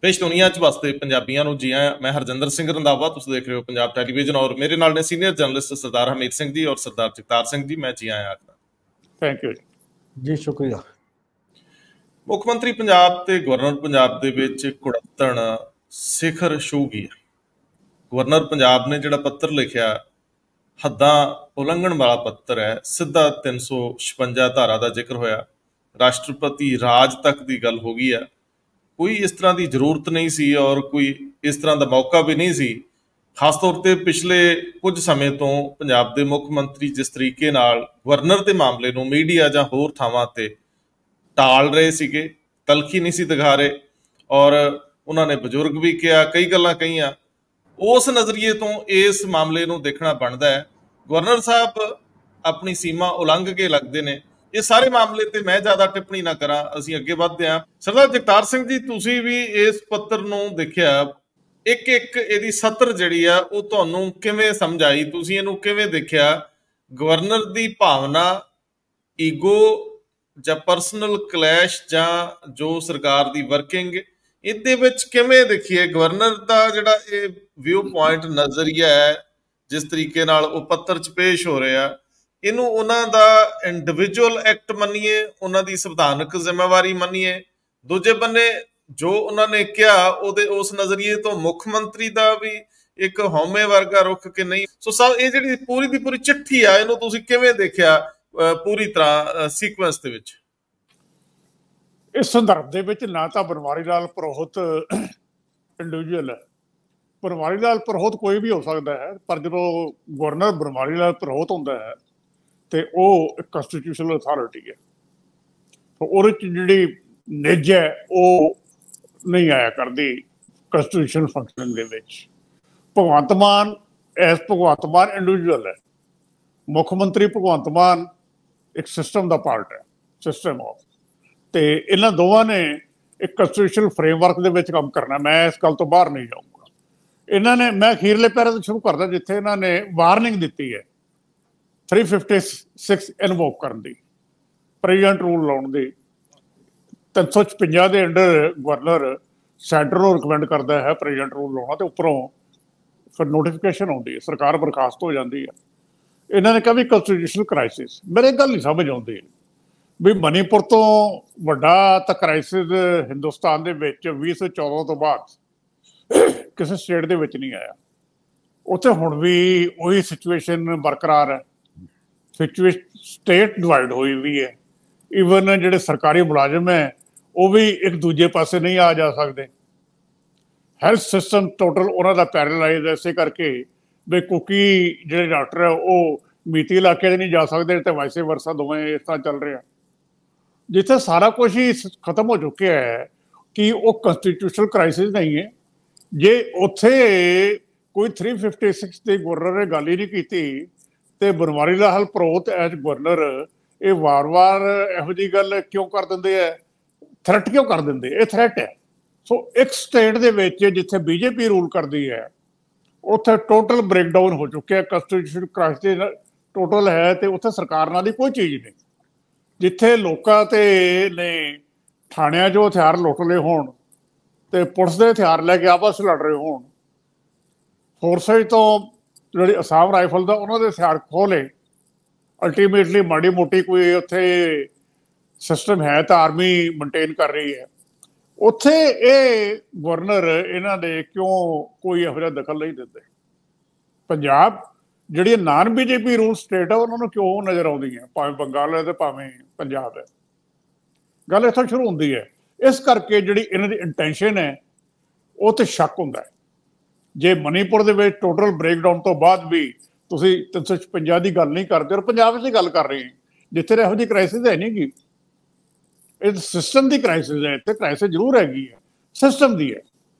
देश दुनिया च वसते पंजाबियों को जी आया। मैं हरजिंदर सिंह रंधावा, तुम देख रहे हो पंजाब टैलीविजन और मेरे नाल ने सीनियर जर्नलिस्ट सरदार हरमीत सिंह जी और सरदार जगतार सिंह जी। मैं जी आया आखदा। थैंक यू जी, शुक्रिया। मुख मंत्री पंजाब ते गवर्नर पंजाब दे विच कुड़त्तण सिखर छूगी है। गवर्नर पंजाब ने जिहड़ा पत्र लिखिया हद्दां उलंघण वाला पत्र है। सीधा 356 धारा का जिक्र होया, राष्ट्रपति राज तक की गल हो गई है। कोई इस तरह की जरूरत नहीं सी और कोई इस तरह का मौका भी नहीं सी। खास तौर पर पिछले कुछ समय तो पंजाब के मुख मंत्री जिस तरीके नाल गवर्नर के मामले नूं मीडिया जां होर थावां ते टाल रहे सीगे, तलखी नहीं सी दिखा रहे और उन्होंने बजुर्ग भी कहा, कई गल्लां कहीआं। उस नज़रिए तो इस मामले नूं देखना बनता है। गवर्नर साहब अपनी सीमा उलंघ के लगते हैं। ये सारे मामले ते मैं ज़्यादा टिप्पणी ना करा, असीं अगे वधदे हां। सरदार जगतार सिंह जी, तुसीं भी इस पत्र नूं देखिआ, एक एक इहदी सत्र जिहड़ी आ ਉਹ ਤੁਹਾਨੂੰ ਕਿਵੇਂ ਸਮਝ ਆਈ? ਤੁਸੀਂ ਇਹਨੂੰ ਕਿਵੇਂ ਦੇਖਿਆ? ਗਵਰਨਰ ਦੀ ਭਾਵਨਾ, ਈਗੋ ਜਾਂ ਪਰਸਨਲ ਕਲੈਸ਼ ਜਾਂ ਜੋ ਸਰਕਾਰ ਦੀ ਵਰਕਿੰਗ, ਇਹਦੇ ਵਿੱਚ ਕਿਵੇਂ ਦੇਖੀਏ? ਗਵਰਨਰ ਦਾ ਜਿਹੜਾ ਇਹ ਵਿਊ ਪੁਆਇੰਟ ਨਜ਼ਰੀਆ ਹੈ, ਜਿਸ ਤਰੀਕੇ ਨਾਲ ਉਹ ਪੱਤਰ 'ਚ ਪੇਸ਼ ਹੋ ਰਿਹਾ, ਇਹਨੂੰ ਉਹਨਾਂ ਦਾ ਇੰਡੀਵਿਜੂਅਲ ਐਕਟ ਮੰਨੀਏ, ਉਹਨਾਂ ਦੀ ਸੰਵਿਧਾਨਕ ਜ਼ਿੰਮੇਵਾਰੀ ਮੰਨੀਏ? ਦੂਜੇ ਬੰਨੇ ਜੋ ਉਹਨਾਂ ਨੇ ਕਿਹਾ ਉਹਦੇ ਉਸ ਨਜ਼ਰੀਏ ਤੋਂ ਮੁੱਖ ਮੰਤਰੀ ਦਾ ਵੀ ਇੱਕ ਹਉਮੈ ਵਰਗਾ ਰੁਖ ਕਿ ਨਹੀਂ? ਸੋ ਸਭ ਇਹ ਜਿਹੜੀ ਪੂਰੀ ਦੀ ਪੂਰੀ ਚਿੱਠੀ ਆ, ਇਹਨੂੰ ਤੁਸੀਂ ਕਿਵੇਂ ਦੇਖਿਆ ਪੂਰੀ ਤਰ੍ਹਾਂ ਸੀਕੁਐਂਸ ਦੇ ਵਿੱਚ? ਇਸ ਸੰਦਰਭ ਦੇ ਵਿੱਚ ਨਾ ਤਾਂ ਬਨਵਾਰੀ ਲਾਲ ਪੁਰੋਹਿਤ ਇੰਡੀਵਿਜੂਅਲ ਹੈ, ਬਨਵਾਰੀ ਲਾਲ ਪੁਰੋਹਿਤ ਕੋਈ ਵੀ ਹੋ ਸਕਦਾ ਹੈ, ਪਰ ਜਦੋਂ ਗਵਰਨਰ ਬਨਵਾਰੀ ਲਾਲ ਪੁਰੋਹਿਤ ਹੁੰਦਾ ਹੈ ਤੇ ਉਹ ਇੱਕ ਕੰਸਟੀਟਿਊਸ਼ਨਲ ਅਥਾਰਟੀ ਹੈ। ਉਹਦੇ 'ਚ ਜਿਹੜੀ ਨਿੱਜ ਹੈ ਉਹ ਨਹੀਂ ਆਇਆ ਕਰਦੀ ਕੰਸਟੀਟਿਊਸ਼ਨਲ ਫੰਕਸ਼ਨਿੰਗ ਦੇ ਵਿੱਚ। ਭਗਵੰਤ ਮਾਨ ਭਗਵੰਤ ਮਾਨ ਇੰਡੀਵਿਜੂਅਲ ਹੈ, ਮੁੱਖ ਮੰਤਰੀ ਭਗਵੰਤ ਮਾਨ ਇੱਕ ਸਿਸਟਮ ਦਾ ਪਾਰਟ ਹੈ, ਸਿਸਟਮ ਆਫ, ਤੇ ਇਹਨਾਂ ਦੋਵਾਂ ਨੇ ਇੱਕ ਕੰਸਟੀਟਿਊਸ਼ਨਲ ਫਰੇਮਵਰਕ ਦੇ ਵਿੱਚ ਕੰਮ ਕਰਨਾ। ਮੈਂ ਇਸ ਗੱਲ ਤੋਂ ਬਾਹਰ ਨਹੀਂ ਜਾਊਂਗਾ। ਇਹਨਾਂ ਨੇ, ਮੈਂ ਅਖੀਰਲੇ ਪੈਰੇ ਤੋਂ ਸ਼ੁਰੂ ਕਰਦਾ ਜਿੱਥੇ ਇਹਨਾਂ ਨੇ ਵਾਰਨਿੰਗ ਦਿੱਤੀ ਹੈ 356 ਇਨਵੋਕ ਕਰਨ ਦੀ, ਪ੍ਰੈਜ਼ੀਡੈਂਟ ਰੂਲ ਲਾਉਣ ਦੀ। 356 ਦੇ ਅੰਡਰ ਗਵਰਨਰ ਸੈਂਟਰ ਨੂੰ ਰਿਕਮੈਂਡ ਕਰਦਾ ਹੈ ਪ੍ਰੈਜ਼ੀਡੈਂਟ ਰੂਲ ਲਾਉਣਾ, ਤੇ ਉੱਪਰੋਂ ਫਿਰ ਨੋਟੀਫਿਕੇਸ਼ਨ ਆਉਂਦੀ ਹੈ, ਸਰਕਾਰ ਬਰਖਾਸਤ ਹੋ ਜਾਂਦੀ ਹੈ। ਇਹਨਾਂ ਨੇ ਕਿਹਾ ਵੀ ਕੰਸਟੀਟਿਊਸ਼ਨਲ ਕ੍ਰਾਈਸਿਸ। ਮੇਰੇ ਗੱਲ ਨਹੀਂ ਸਮਝ ਆਉਂਦੀ ਵੀ ਮਨੀਪੁਰ ਤੋਂ ਵੱਡਾ ਤਾਂ ਕ੍ਰਾਈਸਿਸ ਹਿੰਦੁਸਤਾਨ ਦੇ ਵਿੱਚ 2014 ਤੋਂ ਬਾਅਦ ਕਿਸੇ ਸਟੇਟ ਦੇ ਵਿੱਚ ਨਹੀਂ ਆਇਆ। ਉੱਥੇ ਹੁਣ ਵੀ ਉਹੀ ਸਿਚੁਏਸ਼ਨ ਬਰਕਰਾਰ ਹੈ। ਸਟੇਟ ਡਿਵਾਈਡ ਹੋਈ ਵੀ ਹੈ। ਈਵਨ ਜਿਹੜੇ ਸਰਕਾਰੀ ਮੁਲਾਜ਼ਮ ਹੈ ਉਹ ਵੀ ਇੱਕ ਦੂਜੇ ਪਾਸੇ ਨਹੀਂ ਆ ਜਾ ਸਕਦੇ। ਹੈਲਥ ਸਿਸਟਮ ਟੋਟਲ ਉਹਨਾਂ ਦਾ ਪੈਰਲਾਈਜ਼ ਇਸੇ ਕਰਕੇ ਵੀ ਕਿਉਂਕਿ ਜਿਹੜੇ ਡਾਕਟਰ ਹੈ ਉਹ ਮੀਤੀ ਇਲਾਕੇ 'ਚ ਨਹੀਂ ਜਾ ਸਕਦੇ ਤੇ ਵਾਈਸੇ ਵਰਸਾ ਦੋਵੇਂ ਇਸ ਤਰ੍ਹਾਂ ਚੱਲ ਰਿਹਾ। ਜਿੱਥੇ ਸਾਰਾ ਕੁਛ ਹੀ ਖਤਮ ਹੋ ਚੁੱਕਿਆ ਹੈ ਕਿ ਉਹ ਕੰਸਟੀਟਿਊਸ਼ਨਲ ਕ੍ਰਾਈਸਿਸ ਨਹੀਂ ਹੈ। ਜੇ ਉੱਥੇ ਕੋਈ 356 ਦੇ ਗਵਰਨਰ ਨੇ ਗੱਲ ਹੀ ਨਹੀਂ ਕੀਤੀ ਤੇ ਬਨਵਾਰੀ ਲਾਲ ਪੁਰੋਹਿਤ ਐਜ਼ ਗਵਰਨਰ ਇਹ ਵਾਰ-ਵਾਰ ਇਹੋ ਜਿਹੀ ਗੱਲ ਕਿਉਂ ਕਰ ਦਿੰਦੇ ਹੈ? ਥ੍ਰੈਟ ਕਿਉਂ ਕਰ ਦਿੰਦੇ? ਇਹ ਥ੍ਰੈਟ ਹੈ। ਸੋ ਇੱਕ ਸਟੇਟ ਦੇ ਵਿੱਚ ਜਿੱਥੇ ਬੀਜੇਪੀ ਰੂਲ ਕਰਦੀ ਹੈ ਉੱਥੇ ਟੋਟਲ ਬ੍ਰੇਕਡਾਊਨ ਹੋ ਚੁੱਕਿਆ। ਕੰਸਟੀਟਿਊਸ਼ਨ ਕ੍ਰਾਈਸਿਸ ਟੋਟਲ ਹੈ ਤੇ ਉੱਥੇ ਸਰਕਾਰ ਨਾਲ ਦੀ ਕੋਈ ਚੀਜ਼ ਨਹੀਂ। ਜਿੱਥੇ ਲੋਕਾਂ ਤੇ ਨੇ ਥਾਣਿਆਂ 'ਚੋਂ ਹਥਿਆਰ ਲੁੱਟ ਲਏ ਹੋਣ ਤੇ ਪੁਲਿਸ ਦੇ ਹਥਿਆਰ ਲੈ ਕੇ ਆਪਸ ਲੜ ਰਹੇ ਹੋਣ, ਫੋਰਸਿਸ ਤੋਂ ਜਿਹੜੀ ਅਸਾਮ ਰਾਈਫਲ ਦਾ ਉਹਨਾਂ ਦੇ ਹਥਿਆਰ ਖੋਹ ਲਏ। ਅਲਟੀਮੇਟਲੀ ਮਾੜੀ ਮੋਟੀ ਕੋਈ ਉੱਥੇ ਸਿਸਟਮ ਹੈ ਤਾਂ ਆਰਮੀ ਮੇਨਟੇਨ ਕਰ ਰਹੀ ਹੈ। ਉੱਥੇ ਇਹ ਗਵਰਨਰ ਇਹਨਾਂ ਦੇ ਕਿਉਂ ਕੋਈ ਇਹੋ ਜਿਹਾ ਦਖਲ ਨਹੀਂ ਦਿੰਦੇ? ਪੰਜਾਬ ਜਿਹੜੀ ਨਾਨ ਬੀਜੇਪੀ ਰੂਲ ਸਟੇਟ ਹੈ ਉਹਨਾਂ ਨੂੰ ਕਿਉਂ ਨਜ਼ਰ ਆਉਂਦੀ ਹੈ, ਭਾਵੇਂ ਬੰਗਾਲ ਹੈ ਤੇ ਭਾਵੇਂ ਪੰਜਾਬ ਹੈ? ਗੱਲ ਇੱਥੋਂ ਸ਼ੁਰੂ ਹੁੰਦੀ ਹੈ। ਇਸ ਕਰਕੇ ਜਿਹੜੀ ਇਹਨਾਂ ਦੀ ਇੰਟੈਂਸ਼ਨ ਹੈ ਉਹ ਤੇ ਸ਼ੱਕ ਹੁੰਦਾ ਹੈ। ਜੇ ਮਨੀਪੁਰ ਦੇ ਵਿੱਚ ਟੋਟਲ ਬ੍ਰੇਕਡਾਊਨ ਤੋਂ ਬਾਅਦ ਵੀ ਤੁਸੀਂ 356 ਦੀ ਗੱਲ ਨਹੀਂ ਕਰਦੇ ਔਰ ਪੰਜਾਬ ਵਿੱਚ ਗੱਲ ਕਰ ਰਹੇ ਜਿੱਥੇ ਇਹੋ ਜਿਹੀ ਕ੍ਰਾਈਸਿਸ ਹੈ ਨਹੀਂ ਗੀ। ਇਹ ਸਿਸਟਮ ਦੀ ਕ੍ਰਾਈਸਿਸ ਹੈ। ਇੱਥੇ ਕ੍ਰਾਈਸਿਸ ਜ਼ਰੂਰ ਹੈਗੀ ਹੈ, ਸਿਸਟਮ ਦੀ ਹੈ,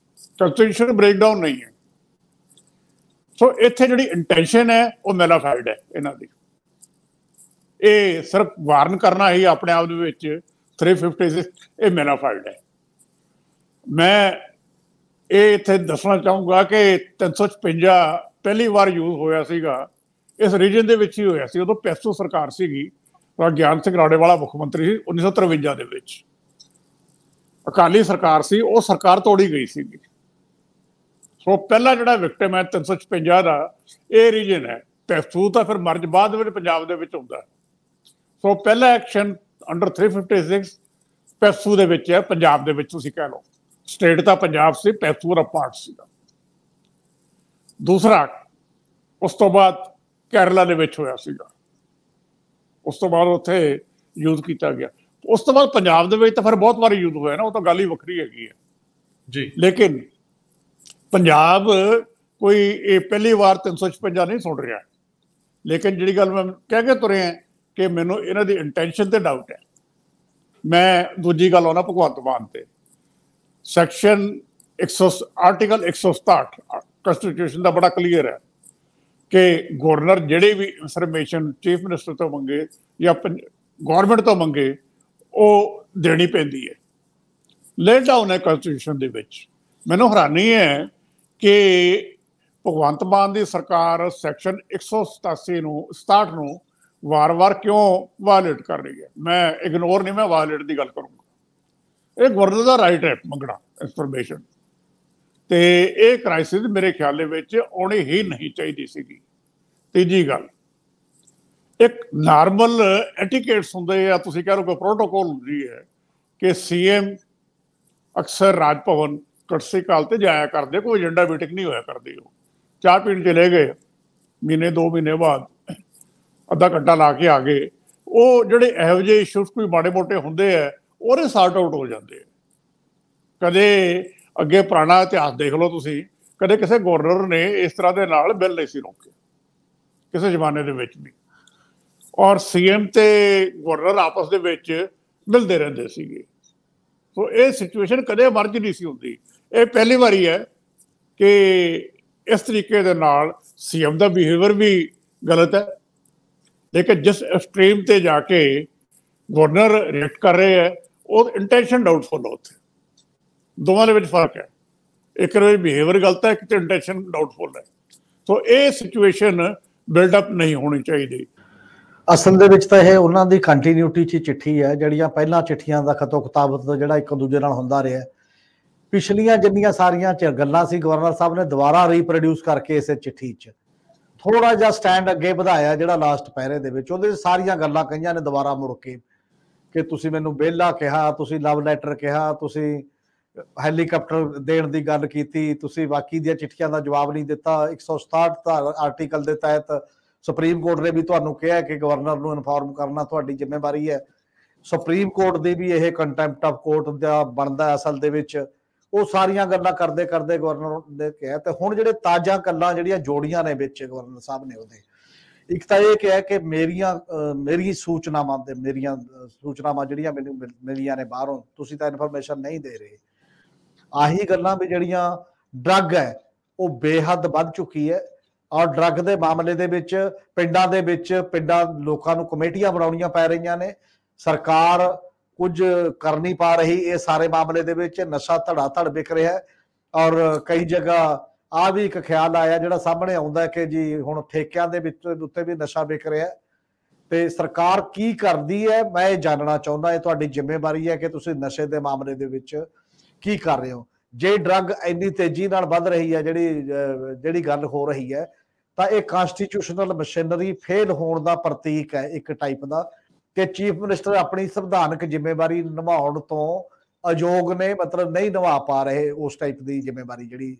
ਕੰਸਟੀਟਿਊਸ਼ਨ ਬ੍ਰੇਕਡਾਊਨ ਨਹੀਂ ਹੈ। ਸੋ ਇੱਥੇ ਜਿਹੜੀ ਇੰਟੈਂਸ਼ਨ ਹੈ ਉਹ ਮੈਲਾਫਾਈਡ ਹੈ ਇਹਨਾਂ ਦੀ। ਇਹ ਸਿਰਫ ਵਾਰਨ ਕਰਨਾ ਹੀ ਆਪਣੇ ਆਪ ਦੇ ਵਿੱਚ 356 ਇਹ ਮੈਲਾਫਾਈਡ ਹੈ। ਮੈਂ ਇਹ ਇੱਥੇ ਦੱਸਣਾ ਚਾਹੂੰਗਾ ਕਿ 356 ਪਹਿਲੀ ਵਾਰ ਯੂਜ਼ ਹੋਇਆ ਸੀਗਾ ਇਸ ਰੀਜਨ ਦੇ ਵਿੱਚ ਹੀ ਹੋਇਆ ਸੀ। ਉਦੋਂ ਪੈਸੋ ਸਰਕਾਰ ਸੀਗੀ, ਗਿਆਨ ਸਿੰਘ ਰਾੜੇਵਾਲਾ ਮੁੱਖ ਮੰਤਰੀ ਸੀ 1953 ਦੇ ਵਿੱਚ। ਅਕਾਲੀ ਸਰਕਾਰ ਸੀ, ਉਹ ਸਰਕਾਰ ਤੋੜੀ ਗਈ ਸੀ। ਸੋ ਪਹਿਲਾ ਜਿਹੜਾ ਵਿਕਟਮ ਹੈ 356 ਦਾ, ਇਹ ਰੀਜਨ ਹੈ। ਪੈਸੂ ਤਾਂ ਫਿਰ ਮਰਜ ਬਾਅਦ ਵਿੱਚ ਪੰਜਾਬ ਦੇ ਵਿੱਚ ਹੁੰਦਾ। ਸੋ ਪਹਿਲਾ ਐਕਸ਼ਨ ਅੰਡਰ 356 ਪੈਸੂ ਦੇ ਵਿੱਚ ਹੈ, ਪੰਜਾਬ ਦੇ ਵਿੱਚ ਤੁਸੀਂ ਕਹਿ ਲਓ। ਸਟੇਟ ਤਾਂ ਪੰਜਾਬ ਸੀ, ਪੈਸੂ ਦਾ ਪਾਰਟ ਸੀਗਾ। ਦੂਸਰਾ, ਉਸ ਤੋਂ ਬਾਅਦ ਕੇਰਲਾ ਦੇ ਵਿੱਚ ਹੋਇਆ ਸੀਗਾ, ਉਸ ਤੋਂ ਬਾਅਦ ਉੱਥੇ ਯੂਜ਼ ਕੀਤਾ ਗਿਆ। ਉਸ ਤੋਂ ਬਾਅਦ ਪੰਜਾਬ ਦੇ ਵਿੱਚ ਤਾਂ ਫਿਰ ਬਹੁਤ ਵਾਰੀ ਯੂਜ਼ ਹੋਇਆ ਨਾ, ਉਹ ਤਾਂ ਗੱਲ ਹੀ ਵੱਖਰੀ ਹੈਗੀ ਹੈ ਜੀ। ਲੇਕਿਨ ਪੰਜਾਬ ਕੋਈ ਇਹ ਪਹਿਲੀ ਵਾਰ 356 ਨਹੀਂ ਸੁਣ ਰਿਹਾ। ਲੇਕਿਨ ਜਿਹੜੀ ਗੱਲ ਮੈਂ ਕਹਿ ਕੇ ਤੁਰਿਆ ਕਿ ਮੈਨੂੰ ਇਹਨਾਂ ਦੀ ਇੰਟੈਂਸ਼ਨ ਤੇ ਡਾਊਟ ਹੈ। ਮੈਂ ਦੂਜੀ ਗੱਲ ਆਉਣਾ ਭਗਵੰਤ ਮਾਨ ਤੇ। ਸੈਕਸ਼ਨ ਆਰਟੀਕਲ 167 ਕੰਸਟੀਟਿਊਸ਼ਨ ਦਾ ਬੜਾ ਕਲੀਅਰ ਹੈ ਕਿ ਗਵਰਨਰ ਜਿਹੜੇ ਵੀ ਇਨਫੋਰਮੇਸ਼ਨ ਚੀਫ ਮਿਨਿਸਟਰ ਤੋਂ ਮੰਗੇ ਜਾਂ ਗੌਰਮੈਂਟ ਤੋਂ ਮੰਗੇ, ਉਹ ਦੇਣੀ ਪੈਂਦੀ ਹੈ। ਲੇਟ ਡਾਊਨ ਹੈ ਕੰਸਟੀਟਿਊਸ਼ਨ ਦੇ ਵਿੱਚ। ਮੈਨੂੰ ਹੈਰਾਨੀ ਹੈ ਕਿ ਭਗਵੰਤ ਮਾਨ ਦੀ ਸਰਕਾਰ ਸੈਕਸ਼ਨ 167 ਨੂੰ ਵਾਰ-ਵਾਰ ਕਿਉਂ ਵਾਇਲੇਟ ਕਰ ਰਹੀ ਹੈ। ਮੈਂ ਇਗਨੋਰ ਨਹੀਂ, ਮੈਂ ਵਾਇਲੇਟ ਦੀ ਗੱਲ ਕਰੂੰਗਾ। ਇਹ ਗਵਰਨਰ ਦਾ ਰਾਈਟ ਹੈ ਮੰਗਣਾ ਇਨਫੋਰਮੇਸ਼ਨ, ਤੇ ਇਹ ਕ੍ਰਾਈਸਿਸ ਮੇਰੇ ਖਿਆਲ ਦੇ ਵਿੱਚ ਆਉਣੀ ਹੀ ਨਹੀਂ ਚਾਹੀਦੀ ਸੀਗੀ। ਤੀਜੀ ਗੱਲ, ਇੱਕ ਨਾਰਮਲ ਐਟੀਕੇਟਸ ਹੁੰਦੇ ਆ, ਤੁਸੀਂ ਕਹਿ ਲਓ ਕੋਈ ਪ੍ਰੋਟੋਕੋਲ ਹੁੰਦੀ ਹੈ ਕਿ ਸੀਐਮ ਅਕਸਰ ਰਾਜ ਭਵਨ ਕਟਸੀ ਕਾਲ ਤੇ ਜਾਇਆ ਕਰਦੇ, ਕੋਈ ਏਜੰਡਾ ਮੀਟਿੰਗ ਨਹੀਂ ਹੋਇਆ ਕਰਦੀ। ਉਹ ਚਾਹ ਪੀਣ ਚਲੇ ਗਏ, ਮਹੀਨੇ 2 ਮਹੀਨੇ ਬਾਅਦ ਅੱਧਾ ਘੰਟਾ ਲਾ ਕੇ ਆ ਗਏ। ਉਹ ਜਿਹੜੇ ਇਹੋ ਜਿਹੇ ਇਸ਼ੂਸ ਕੋਈ ਮਾੜੇ ਮੋਟੇ ਹੁੰਦੇ ਆ, ਉਹਦੇ ਸਾਰਟ ਆਊਟ ਹੋ ਜਾਂਦੇ ਆ। ਕਦੇ ਅੱਗੇ ਪੁਰਾਣਾ ਇਤਿਹਾਸ ਦੇਖ ਲਓ ਤੁਸੀਂ, ਕਦੇ ਕਿਸੇ ਗਵਰਨਰ ਨੇ ਇਸ ਤਰ੍ਹਾਂ ਦੇ ਨਾਲ ਬਿੱਲ ਨਹੀਂ ਸੀ ਰੋਕੇ ਕਿਸੇ ਜ਼ਮਾਨੇ ਦੇ ਵਿੱਚ ਵੀ। ਔਰ ਸੀਐਮ ਤੇ ਗਵਰਨਰ ਆਪਸ ਦੇ ਵਿੱਚ ਮਿਲਦੇ ਰਹਿੰਦੇ ਸੀਗੇ। ਸੋ ਇਹ ਸਿਚੁਏਸ਼ਨ ਕਦੇ ਮਰਜ ਨਹੀਂ ਸੀ ਹੁੰਦੀ। ਇਹ ਪਹਿਲੀ ਵਾਰੀ ਹੈ ਕਿ ਇਸ ਤਰੀਕੇ ਦੇ ਨਾਲ ਸੀਐਮ ਦਾ ਬਿਹੇਵੀਅਰ ਵੀ ਗਲਤ ਹੈ, ਲੇਕਿਨ ਜਿਸ ਐਕਸਟ੍ਰੀਮ ਤੇ ਜਾ ਕੇ ਗਵਰਨਰ ਰਿਐਕਟ ਕਰ ਰਹੇ ਹੈ, ਉਹ ਇੰਟੈਂਸ਼ਨ ਡਾਊਟਫੁਲ ਹੈ। ਉੱਥੇ ਦੋਵਾਂ ਦੇ ਵਿੱਚ ਫਰਕ ਹੈ। ਇੱਕ ਦੇ ਬਿਹੇਵੀਅਰ ਗਲਤ ਹੈ, ਇੱਕ ਤੇ ਇੰਟੈਂਸ਼ਨ ਡਾਊਟਫੁਲ ਹੈ। ਸੋ ਇਹ ਸਿਚੁਏਸ਼ਨ ਬਿਲਡਅਪ ਨਹੀਂ ਹੋਣੀ ਚਾਹੀਦੀ। ਅਸਲ ਦੇ ਵਿੱਚ ਤਾਂ ਇਹ ਉਹਨਾਂ ਦੀ ਕੰਟੀਨਿਊਟੀ 'ਚ ਚਿੱਠੀ ਹੈ, ਜਿਹੜੀਆਂ ਪਹਿਲਾਂ ਚਿੱਠੀਆਂ ਦਾ ਖਤੋ ਕਿਤਾਬਤ ਜਿਹੜਾ ਇੱਕ ਦੂਜੇ ਨਾਲ ਹੁੰਦਾ ਰਿਹਾ। ਪਿਛਲੀਆਂ ਜਿੰਨੀਆਂ ਸਾਰੀਆਂ ਗੱਲਾਂ ਸੀ, ਗਵਰਨਰ ਸਾਹਿਬ ਨੇ ਦੁਬਾਰਾ ਰੀਪਰੋਡਿਊਸ ਕਰਕੇ ਇਸੇ ਚਿੱਠੀ 'ਚ ਥੋੜਾ ਜਿਹਾ ਸਟੈਂਡ ਅੱਗੇ ਵਧਾਇਆ, ਜਿਹੜਾ ਲਾਸਟ ਪਹਿਰੇ ਦੇ ਵਿੱਚ ਉਹਦੇ ਸਾਰੀਆਂ ਗੱਲਾਂ ਕਈਆਂ ਨੇ ਦੁਬਾਰਾ ਮੁੜ ਕੇ ਕਿ ਤੁਸੀਂ ਮੈਨੂੰ ਵਿਹਲਾ ਕਿਹਾ, ਤੁਸੀਂ ਲਵ ਲੈਟਰ ਕਿਹਾ, ਤੁਸੀਂ ਹੈਲੀਕਾਪਟਰ ਦੇਣ ਦੀ ਗੱਲ ਕੀਤੀ, ਤੁਸੀਂ ਬਾਕੀ ਦੀਆਂ ਚਿੱਠੀਆਂ ਦਾ ਜਵਾਬ ਨਹੀਂ ਦਿੱਤਾ। 167 ਆਰਟੀਕਲ ਦੇ ਤਹਿਤ ਸੁਪਰੀਮ ਕੋਰਟ ਨੇ ਵੀ ਤੁਹਾਨੂੰ ਕਿਹਾ ਕਿ ਗਵਰਨਰ ਨੂੰ ਇਨਫੋਰਮ ਕਰਨਾ ਤੁਹਾਡੀ ਜ਼ਿੰਮੇਵਾਰੀ ਹੈ। ਸੁਪਰੀਮ ਕੋਰਟ ਦੀ ਵੀ ਇਹ ਕੰਟੈਂਪਟ ਆਫ ਕੋਰਟ ਦਾ ਬਣਦਾ ਅਸਲ ਦੇ ਵਿੱਚ। ਉਹ ਸਾਰੀਆਂ ਗੱਲਾਂ ਕਰਦੇ ਕਰਦੇ ਗਵਰਨਰ ਨੇ ਕਿਹਾ। ਤੇ ਹੁਣ ਜਿਹੜੇ ਤਾਜ਼ਾ ਗੱਲਾਂ ਜਿਹੜੀਆਂ ਜੋੜੀਆਂ ਨੇ ਵਿੱਚ ਗਵਰਨਰ ਸਾਹਿਬ ਨੇ, ਉਹਦੇ ਇੱਕ ਤਾਂ ਇਹ ਕਿਹਾ ਕਿ ਮੇਰੀਆਂ ਸੂਚਨਾਵਾਂ ਜਿਹੜੀਆਂ ਮੈਨੂੰ ਮਿਲੀਆਂ ਨੇ ਬਾਹਰੋਂ, ਤੁਸੀਂ ਤਾਂ ਇਨਫੋਰਮੇਸ਼ਨ ਨਹੀਂ ਦੇ ਰਹੇ। ਆਹੀ ਗੱਲਾਂ ਵੀ ਜਿਹੜੀਆਂ ਡਰੱਗ ਹੈ ਉਹ ਬੇਹੱਦ ਵੱਧ ਚੁੱਕੀ ਹੈ। ਔਰ ਡਰੱਗ ਦੇ ਮਾਮਲੇ ਦੇ ਵਿੱਚ ਪਿੰਡਾਂ ਲੋਕਾਂ ਨੂੰ ਕਮੇਟੀਆਂ ਬਣਾਉਣੀਆਂ ਪੈ ਰਹੀਆਂ ਨੇ। ਸਰਕਾਰ ਕੁਝ ਕਰ ਨਹੀਂ ਪਾ ਰਹੀ। ਇਹ ਸਾਰੇ ਮਾਮਲੇ ਦੇ ਵਿੱਚ ਨਸ਼ਾ ਧੜਾ ਵਿਕ ਰਿਹਾ ਹੈ। ਔਰ ਕਈ ਜਗ੍ਹਾ ਆ ਵੀ ਇੱਕ ਖਿਆਲ ਆਇਆ ਜਿਹੜਾ ਸਾਹਮਣੇ ਆਉਂਦਾ ਕਿ ਜੀ ਹੁਣ ਠੇਕਿਆਂ ਦੇ ਵਿੱਚ ਉੱਤੇ ਵੀ ਨਸ਼ਾ ਵਿਕ ਰਿਹਾ ਹੈ। ਤੇ ਸਰਕਾਰ ਕੀ ਕਰਦੀ ਹੈ, ਮੈਂ ਇਹ ਜਾਣਨਾ ਚਾਹੁੰਦਾ। ਇਹ ਤੁਹਾਡੀ ਜ਼ਿੰਮੇਵਾਰੀ ਹੈ ਕਿ ਤੁਸੀਂ ਨਸ਼ੇ ਦੇ ਮਾਮਲੇ ਦੇ ਵਿੱਚ ਕੀ ਕਰ ਰਹੇ ਹੋ। ਜੇ ਡਰੱਗ ਇੰਨੀ ਤੇਜ਼ੀ ਨਾਲ ਵੱਧ ਰਹੀ ਹੈ, ਜਿਹੜੀ ਗੱਲ ਹੋ ਰਹੀ ਹੈ, ਤਾਂ ਇਹ ਕਾਂਸਟੀਟਿਊਸ਼ਨਲ ਮਸ਼ੀਨਰੀ ਫੇਲ ਹੋਣ ਦਾ ਪ੍ਰਤੀਕ ਹੈ ਇੱਕ ਟਾਈਪ ਦਾ, ਕਿ ਚੀਫ ਮਿਨਿਸਟਰ ਆਪਣੀ ਸੰਵਿਧਾਨਕ ਜ਼ਿੰਮੇਵਾਰੀ ਨਿਭਾਉਣ ਤੋਂ ਅਯੋਗ ਨੇ, ਮਤਲਬ ਨਹੀਂ ਨਿਭਾ ਪਾ ਰਹੇ ਉਸ ਟਾਈਪ ਦੀ ਜ਼ਿੰਮੇਵਾਰੀ ਜਿਹੜੀ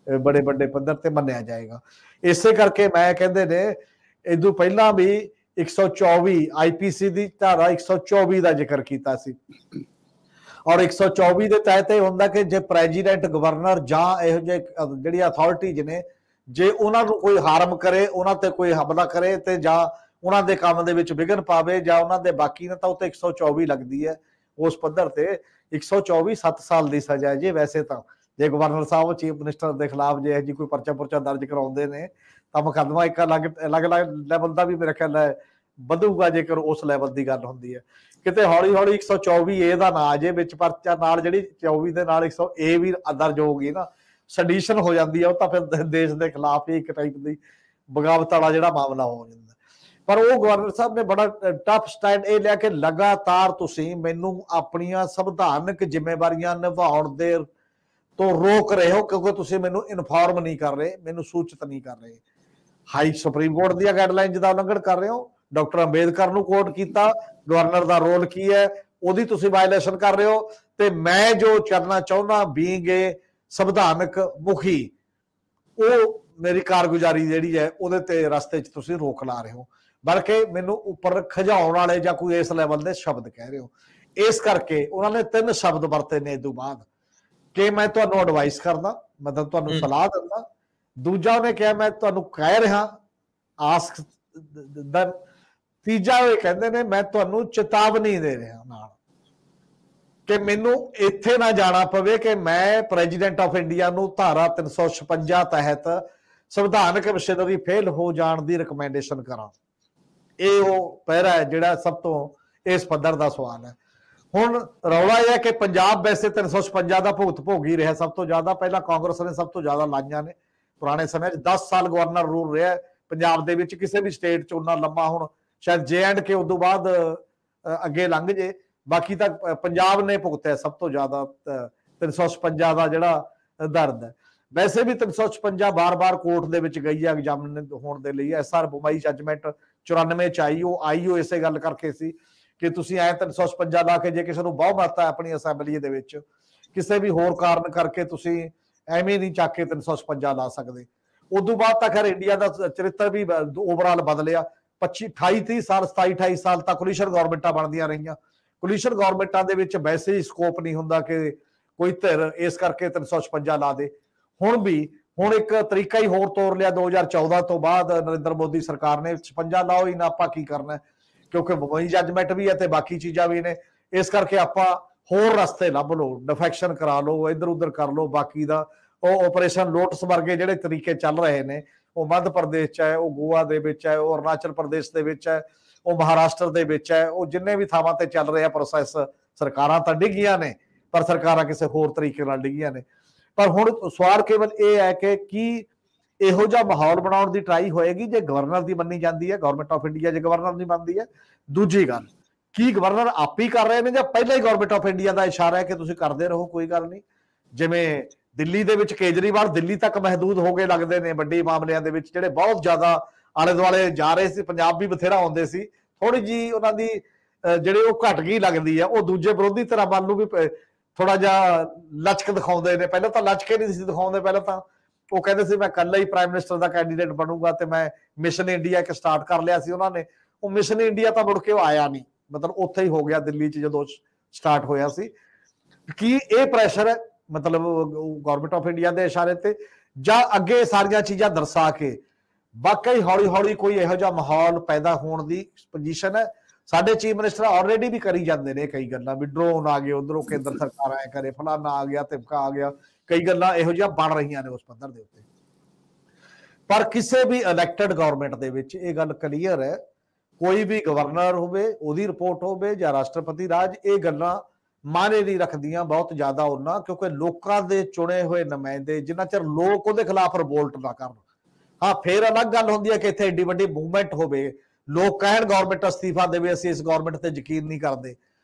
ਬੜੇ ਵੱਡੇ ਪੱਧਰ ਤੇ ਮੰਨਿਆ ਜਾਏਗਾ। ਇਸੇ ਕਰਕੇ ਮੈਂ ਕਹਿੰਦੇ ਨੇ ਇਦੋਂ ਪਹਿਲਾਂ ਵੀ 124 ਆਈਪੀਸੀ ਦੀ ਧਾਰਾ 124 ਦਾ ਜ਼ਿਕਰ ਕੀਤਾ ਸੀ। ਔਰ 124 ਦੇ ਤਹਿਤ ਇਹ ਹੁੰਦਾ ਕਿ ਜੇ ਪ੍ਰੈਜ਼ੀਡੈਂਟ, ਗਵਰਨਰ ਜਾਂ ਇਹੋ ਜਿਹੇ ਜਿਹੜੀਆਂ ਅਥਾਰਟੀਜ਼ ਨੇ, ਜੇ ਉਹਨਾਂ ਨੂੰ ਕੋਈ ਹਾਰਮ ਕਰੇ, ਉਹਨਾਂ ਤੇ ਕੋਈ ਹਮਲਾ ਕਰੇ ਤੇ ਜਾਂ ਉਹਨਾਂ ਦੇ ਕੰਮ ਦੇ ਵਿੱਚ ਵਿਘਨ ਪਾਵੇ ਜਾਂ ਉਹਨਾਂ ਦੇ ਬਾਕੀ ਨੇ, ਤਾਂ ਉੱਤੇ 124 ਲੱਗਦੀ ਹੈ ਉਸ ਪੱਧਰ ਤੇ। 124 7 ਸਾਲ ਦੀ ਸਜ਼ਾ ਹੈ ਜੀ। ਵੈਸੇ ਤਾਂ ਜੇ ਗਵਰਨਰ ਸਾਹਿਬ ਚੀਫ ਮਿਨਿਸਟਰ ਦੇ ਖਿਲਾਫ ਜੇ ਜੀ ਕੋਈ ਪਰਚਾ ਦਰਜ ਕਰਾਉਂਦੇ ਨੇ ਤਾਂ ਮੁਕੱਦਮਾ ਇੱਕ ਅਲੱਗ ਲੈਵਲ ਦਾ ਵੀ ਮੇਰੇ ਖਿਆਲ ਹੈ ਵਧੂਗਾ, ਜੇਕਰ ਉਸ ਲੈਵਲ ਦੀ ਗੱਲ ਹੁੰਦੀ ਹੈ। ਕਿਤੇ ਹੌਲੀ 124 ਏ ਦਾ ਨਾ ਆ ਜੇ ਵਿੱਚ ਪਰਚਾ ਨਾਲ, ਜਿਹੜੀ 24 ਦੇ ਨਾਲ 100 ਏ ਵੀ ਦਰਜ ਹੋਊਗੀ ਨਾ, ਸੈਡੀਸ਼ਨ ਹੋ ਜਾਂਦੀ ਹੈ। ਉਹ ਤਾਂ ਫਿਰ ਦੇਸ਼ ਦੇ ਖਿਲਾਫ ਹੀ ਇੱਕ ਟਾਈਪ ਦੀ ਬਗਾਵਤ ਵਾਲਾ ਜਿਹੜਾ ਮਾਮਲਾ ਹੋ ਜਾਂਦਾ। ਪਰ ਉਹ ਗਵਰਨਰ ਸਾਹਿਬ ਨੇ ਬੜਾ ਟਫ ਸਟੈਂਡ ਇਹ ਲਿਆ ਕਿ ਲਗਾਤਾਰ ਤੁਸੀਂ ਮੈਨੂੰ ਆਪਣੀਆਂ ਸੰਵਿਧਾਨਕ ਜ਼ਿੰਮੇਵਾਰੀਆਂ ਨਿਭਾਉਣ ਦੇ ਤੋਂ ਰੋਕ ਰਹੇ ਹੋ, ਕਿਉਂਕਿ ਤੁਸੀਂ ਮੈਨੂੰ ਇਨਫੋਰਮ ਨਹੀਂ ਕਰ ਰਹੇ, ਮੈਨੂੰ ਸੂਚਿਤ ਨਹੀਂ ਕਰ ਰਹੇ। ਹਾਈ ਸੁਪਰੀਮ ਕੋਰਟ ਦੀਆਂ ਗਾਈਡਲਾਈਨਸ ਦਾ ਉਲੰਘਣ ਕਰ ਰਹੇ ਹੋ। ਡਾਕਟਰ ਅੰਬੇਦਕਰ ਨੂੰ ਕੋਟ ਕੀਤਾ, ਗਵਰਨਰ ਦਾ ਰੋਲ ਕੀ ਹੈ ਉਹਦੀ ਤੁਸੀਂ ਵਾਇਲੇਸ਼ਨ ਕਰ ਰਹੇ ਹੋ। ਤੇ ਮੈਂ ਜੋ ਕਰਨਾ ਚਾਹੁੰਦਾ ਬੀਇੰਗ ਏ ਸੰਵਿਧਾਨਕ ਮੁਖੀ, ਉਹ ਮੇਰੀ ਕਾਰਗੁਜ਼ਾਰੀ ਜਿਹੜੀ ਹੈ ਉਹਦੇ ਤੇ ਰਸਤੇ 'ਚ ਤੁਸੀਂ ਰੋਕ ਲਾ ਰਹੇ ਹੋ, ਬਲਕਿ ਮੈਨੂੰ ਉੱਪਰ ਖਿਜਾਉਣ ਵਾਲੇ ਜਾਂ ਕੋਈ ਇਸ ਲੈਵਲ ਦੇ ਸ਼ਬਦ ਕਹਿ ਰਹੇ ਹੋ। ਇਸ ਕਰਕੇ ਉਹਨਾਂ ਨੇ 3 ਸ਼ਬਦ ਵਰਤੇ ਨੇ ਇਸ ਤੋਂ ਬਾਅਦ ਕਿ ਮੈਂ ਤੁਹਾਨੂੰ ਐਡਵਾਈਸ ਕਰਦਾ, ਮਤਲਬ ਤੁਹਾਨੂੰ ਸਲਾਹ ਦਿੰਦਾ। ਦੂਜਾ ਉਹਨੇ ਕਿਹਾ ਮੈਂ ਤੁਹਾਨੂੰ ਕਹਿ ਰਿਹਾ ਆਸਕ। ਤੀਜਾ ਇਹ ਕਹਿੰਦੇ ਨੇ ਮੈਂ ਤੁਹਾਨੂੰ ਚੇਤਾਵਨੀ ਦੇ ਰਿਹਾ ਨਾਲ ਕਿ ਮੈਨੂੰ ਇੱਥੇ ਨਾ ਜਾਣਾ ਪਵੇ ਕਿ ਮੈਂ ਪ੍ਰੈਜ਼ੀਡੈਂਟ ਆਫ ਇੰਡੀਆ ਨੂੰ ਧਾਰਾ 356 ਤਹਿਤ ਸੰਵਿਧਾਨਕ ਮਸ਼ੀਨਰੀ ਫੇਲ ਹੋ ਜਾਣ ਦੀ ਰਿਕਮੈਂਡੇਸ਼ਨ ਕਰਾਂ। ਇਹ ਉਹ ਪਹਿਰਾ ਹੈ ਜਿਹੜਾ ਸਭ ਤੋਂ ਇਸ ਪੱਧਰ ਦਾ ਸਵਾਲ ਹੈ। ਹੁਣ ਰੌਲਾ ਇਹ ਹੈ ਕਿ ਪੰਜਾਬ ਵੈਸੇ 356 ਦਾ ਭੁਗਤ ਭੋਗੀ ਰਿਹਾ ਸਭ ਤੋਂ ਜ਼ਿਆਦਾ। ਪਹਿਲਾਂ ਕਾਂਗਰਸ ਨੇ ਸਭ ਤੋਂ ਜ਼ਿਆਦਾ ਲਾਈਆਂ ਨੇ ਪੁਰਾਣੇ ਸਮੇਂ 'ਚ। 10 ਸਾਲ ਗਵਰਨਰ ਰੂਲ ਰਿਹਾ ਪੰਜਾਬ ਦੇ ਵਿੱਚ, ਕਿਸੇ ਵੀ ਸਟੇਟ 'ਚ ਉਹਨਾਂ ਲੰਮਾ ਹੁਣ ਸ਼ਾਇਦ J&K ਉਦੋਂ ਬਾਅਦ ਅੱਗੇ ਲੰਘ ਜੇ, ਬਾਕੀ ਤਾਂ ਪੰਜਾਬ ਨੇ ਭੁਗਤਿਆ ਸਭ ਤੋਂ ਜ਼ਿਆਦਾ 356 ਦਾ ਜਿਹੜਾ ਦਰਦ ਹੈ। ਵੈਸੇ ਵੀ 356 ਬਾਰ-ਬਾਰ ਕੋਰਟ ਦੇ ਵਿੱਚ ਗਈ ਹੈ ਐਗਜ਼ਾਮਨ ਹੋਣ ਦੇ ਲਈ। SR ਬੰਬਈ ਜੱਜਮੈਂਟ 94 ਚ ਆਈ, ਉਹ ਆਈ ਉਹ ਇਸੇ ਗੱਲ ਕਰਕੇ ਸੀ ਕਿ ਤੁਸੀਂ ਐ 356 ਲਾ ਕੇ ਜੇ ਕਿਸੇ ਨੂੰ ਬਹੁਮਤ ਹੈ ਆਪਣੀ ਅਸੈਂਬਲੀ ਦੇ ਵਿੱਚ, ਕਿਸੇ ਵੀ ਹੋਰ ਕਾਰਨ ਕਰਕੇ ਤੁਸੀਂ ਐਵੇਂ ਨਹੀਂ ਚੱਕ ਕੇ 356 ਲਾ ਸਕਦੇ। ਉਦੋਂ ਬਾਅਦ ਤਾਂ ਖੈਰ ਇੰਡੀਆ ਦਾ ਚਰਿੱਤਰ ਵੀ ਓਵਰਆਲ ਬਦਲਿਆ। 28-30 ਸਾਲ 27-28 ਸਾਲ ਤੱਕ ਕੋਲੀਸ਼ਨ ਗਵਰਨਮੈਂਟਾਂ ਬਣਦੀਆਂ ਰਹੀਆਂ। ਕੋਲੀਸ਼ਨ ਗਵਰਨਮੈਂਟਾਂ ਦੇ ਵਿੱਚ ਵੈਸੇ ਹੀ ਸਕੋਪ ਨਹੀਂ ਹੁੰਦਾ ਕਿ ਕੋਈ ਧਿਰ ਇਸ ਕਰਕੇ 356 ਲਾ ਦੇ। ਹੁਣ ਇੱਕ ਤਰੀਕਾ ਹੀ ਹੋਰ ਤੋਰ ਲਿਆ 2014 ਤੋਂ ਬਾਅਦ ਨਰਿੰਦਰ ਮੋਦੀ ਸਰਕਾਰ ਨੇ 56 ਲਾਓ ਹੀ ਨਾ, ਆਪਾਂ ਕੀ ਕਰਨਾ, ਕਿਉਂਕਿ ਬੰਬਈ ਜੱਜਮੈਂਟ ਵੀ ਹੈ ਤੇ ਬਾਕੀ ਚੀਜ਼ਾਂ ਵੀ ਨੇ। ਇਸ ਕਰਕੇ ਆਪਾਂ ਹੋਰ ਰਸਤੇ ਲੱਭ ਲਓ, ਡਿਫੈਕਸ਼ਨ ਕਰਾ ਲਓ, ਇੱਧਰ ਉੱਧਰ ਕਰ ਲਓ। ਬਾਕੀ ਦਾ ਉਹ ਆਪਰੇਸ਼ਨ ਲੋਟਸ ਵਰਗੇ ਜਿਹੜੇ ਤਰੀਕੇ ਚੱਲ ਰਹੇ ਨੇ, ਉਹ ਮੱਧ ਪ੍ਰਦੇਸ਼ 'ਚ ਹੈ, ਉਹ ਗੋਆ ਦੇ ਵਿੱਚ ਹੈ, ਉਹ ਅਰੁਣਾਚਲ ਪ੍ਰਦੇਸ਼ ਦੇ ਵਿੱਚ ਹੈ, ਉਹ ਮਹਾਰਾਸ਼ਟਰ ਦੇ ਵਿੱਚ ਹੈ, ਉਹ ਜਿੰਨੇ ਵੀ ਥਾਵਾਂ ਤੇ ਚੱਲ ਰਿਹਾ ਪ੍ਰੋਸੈਸ, ਸਰਕਾਰਾਂ ਤਾਂ ਡਿੱਗੀਆਂ ਨੇ ਪਰ ਸਰਕਾਰਾਂ ਕਿਸੇ ਹੋਰ ਤਰੀਕੇ ਨਾਲ ਡਿੱਗੀਆਂ ਨੇ। ਪਰ ਹੁਣ ਸਵਾਲ ਕੇਵਲ ਇਹ ਹੈ ਕਿ ਕੀ ਇਹੋ ਜਿਹਾ ਮਾਹੌਲ ਬਣਾਉਣ ਦੀ ਟਰਾਈ ਹੋਏਗੀ ਜੇ ਗਵਰਨਰ ਦੀ ਮੰਨੀ ਜਾਂਦੀ ਹੈ, ਗਵਰਨਮੈਂਟ ਆਫ ਇੰਡੀਆ ਜੇ ਗਵਰਨਰ ਦੀ ਮੰਨਦੀ ਹੈ। ਦੂਜੀ ਗੱਲ, ਕੀ ਗਵਰਨਰ ਆਪ ਹੀ ਕਰ ਰਹੇ ਨੇ ਜਾਂ ਪਹਿਲਾਂ ਹੀ ਗਵਰਨਮੈਂਟ ਆਫ ਇੰਡੀਆ ਦਾ ਇਸ਼ਾਰਾ ਹੈ ਕਿ ਤੁਸੀਂ ਕਰਦੇ ਰਹੋ, ਕੋਈ ਗੱਲ ਨਹੀਂ। ਜਿਵੇਂ ਦਿੱਲੀ ਦੇ ਵਿੱਚ ਕੇਜਰੀਵਾਲ ਦਿੱਲੀ ਤੱਕ ਮਹਿਦੂਦ ਹੋ ਗਏ ਲੱਗਦੇ ਨੇ ਵੱਡੇ ਮਾਮਲਿਆਂ ਦੇ ਵਿੱਚ, ਜਿਹੜੇ ਬਹੁਤ ਜ਼ਿਆਦਾ ਆਲੇ ਦੁਆਲੇ ਜਾ ਰਹੇ ਸੀ। ਪੰਜਾਬ ਵੀ ਬਥੇਰਾ ਆਉਂਦੇ ਸੀ, ਥੋੜੀ ਜੀ ਉਹਨਾਂ ਦੀ ਜਿਹੜੇ ਉਹ ਘਟ ਗਈ ਲੱਗਦੀ ਹੈ। ਉਹ ਦੂਜੇ ਵਿਰੋਧੀ ਧਿਰਾਂ ਵੱਲ ਨੂੰ ਵੀ ਥੋੜਾ ਜਿਹਾ ਲਚਕ ਦਿਖਾਉਂਦੇ ਨੇ। ਪਹਿਲਾਂ ਤਾਂ ਲਚਕੇ ਨਹੀਂ ਸੀ ਦਿਖਾਉਂਦੇ, ਪਹਿਲਾਂ ਤਾਂ ਉਹ ਕਹਿੰਦੇ ਸੀ ਮੈਂ ਇਕੱਲਾ ਹੀ ਪ੍ਰਾਈਮ ਮਿਨਿਸਟਰ ਦਾ ਕੈਂਡੀਡੇਟ ਬਣੂਗਾ ਤੇ ਮੈਂ ਮਿਸ਼ਨ ਇੰਡੀਆ ਇੱਕ ਸਟਾਰਟ ਕਰ ਲਿਆ ਸੀ ਉਹਨਾਂ ਨੇ। ਉਹ ਮਿਸ਼ਨ ਇੰਡੀਆ ਤਾਂ ਮੁੜ ਕੇ ਉਹ ਆਇਆ ਨਹੀਂ, ਮਤਲਬ ਉੱਥੇ ਹੀ ਹੋ ਗਿਆ ਦਿੱਲੀ 'ਚ ਜਦੋਂ ਸਟਾਰਟ ਹੋਇਆ ਸੀ। ਕੀ ਇਹ ਪ੍ਰੈਸ਼ਰ ਹੈ ਮਤਲਬ ਗਵਰਨਮੈਂਟ ਆਫ ਇੰਡੀਆ ਦੇ ਇਸ਼ਾਰੇ ਤੇ, ਜਾਂ ਅੱਗੇ ਸਾਰੀਆਂ ਚੀਜ਼ਾਂ ਦਰਸਾ ਕੇ ਵਾਕਈ ਹੌਲੀ ਹੌਲੀ ਕੋਈ ਇਹੋ ਜਿਹਾ ਮਾਹੌਲ ਪੈਦਾ ਹੋਣ ਦੀ ਪੋਜੀਸ਼ਨ ਹੈ? ਸਾਡੇ ਚੀਫ ਮਿਨਿਸਟਰ ਆਲਰੇਡੀ ਵੀ ਕਰੀ ਜਾਂਦੇ ਨੇ ਕਈ ਗੱਲਾਂ, ਵੀ ਡਰੋਨ ਆ ਗਏ ਉਧਰੋਂ, ਕੇਂਦਰ ਸਰਕਾਰ ਐ ਕਰੇ, ਫਲਾਨਾ ਆ ਗਿਆ, ਧਮਕਾ ਆ ਗਿਆ, ਕਈ ਗੱਲਾਂ ਇਹੋ ਜਿਹੀਆਂ ਬਣ ਰਹੀਆਂ ਨੇ ਉਸ ਪੱਧਰ ਦੇ ਉੱਤੇ। ਪਰ ਕਿਸੇ ਵੀ ਇਲੈਕਟਡ ਗਵਰਨਮੈਂਟ ਦੇ ਵਿੱਚ ਇਹ ਗੱਲ ਕਲੀਅਰ ਹੈ, ਕੋਈ ਵੀ ਗਵਰਨਰ ਹੋਵੇ, ਉਹਦੀ ਰਿਪੋਰਟ ਹੋਵੇ ਜਾਂ ਰਾਸ਼ਟਰਪਤੀ ਰਾਜ, ਇਹ ਗੱਲਾਂ ਮਾਨੇ ਨਹੀਂ ਰੱਖਦੀਆਂ ਬਹੁਤ ਜ਼ਿਆਦਾ ਉਹਨਾਂ, ਕਿਉਂਕਿ ਲੋਕਾਂ ਦੇ ਚੁਣੇ ਹੋਏ ਨੁਮਾਇੰਦੇ, ਜਿੰਨਾ ਚਿਰ ਲੋਕ ਉਹਦੇ ਖਿਲਾਫ ਰਿਵੋਲਟ ਨਾ ਕਰਨ। ਹਾਂ, ਫੇਰ ਅਲੱਗ ਗੱਲ ਹੁੰਦੀ ਹੈ ਕਿ ਇੱਥੇ ਏਡੀ ਵੱਡੀ ਮੂਵਮੈਂਟ ਹੋਵੇ, ਲੋਕ ਕਹਿਣ ਗਵਰਨਮੈਂਟ ਅਸਤੀਫਾ ਦੇਵੇ, ਅਸੀਂ ਇਸ ਗਵਰਨਮੈਂਟ ਤੇ ਯਕੀਨ ਨਹੀਂ ਕਰਦੇ,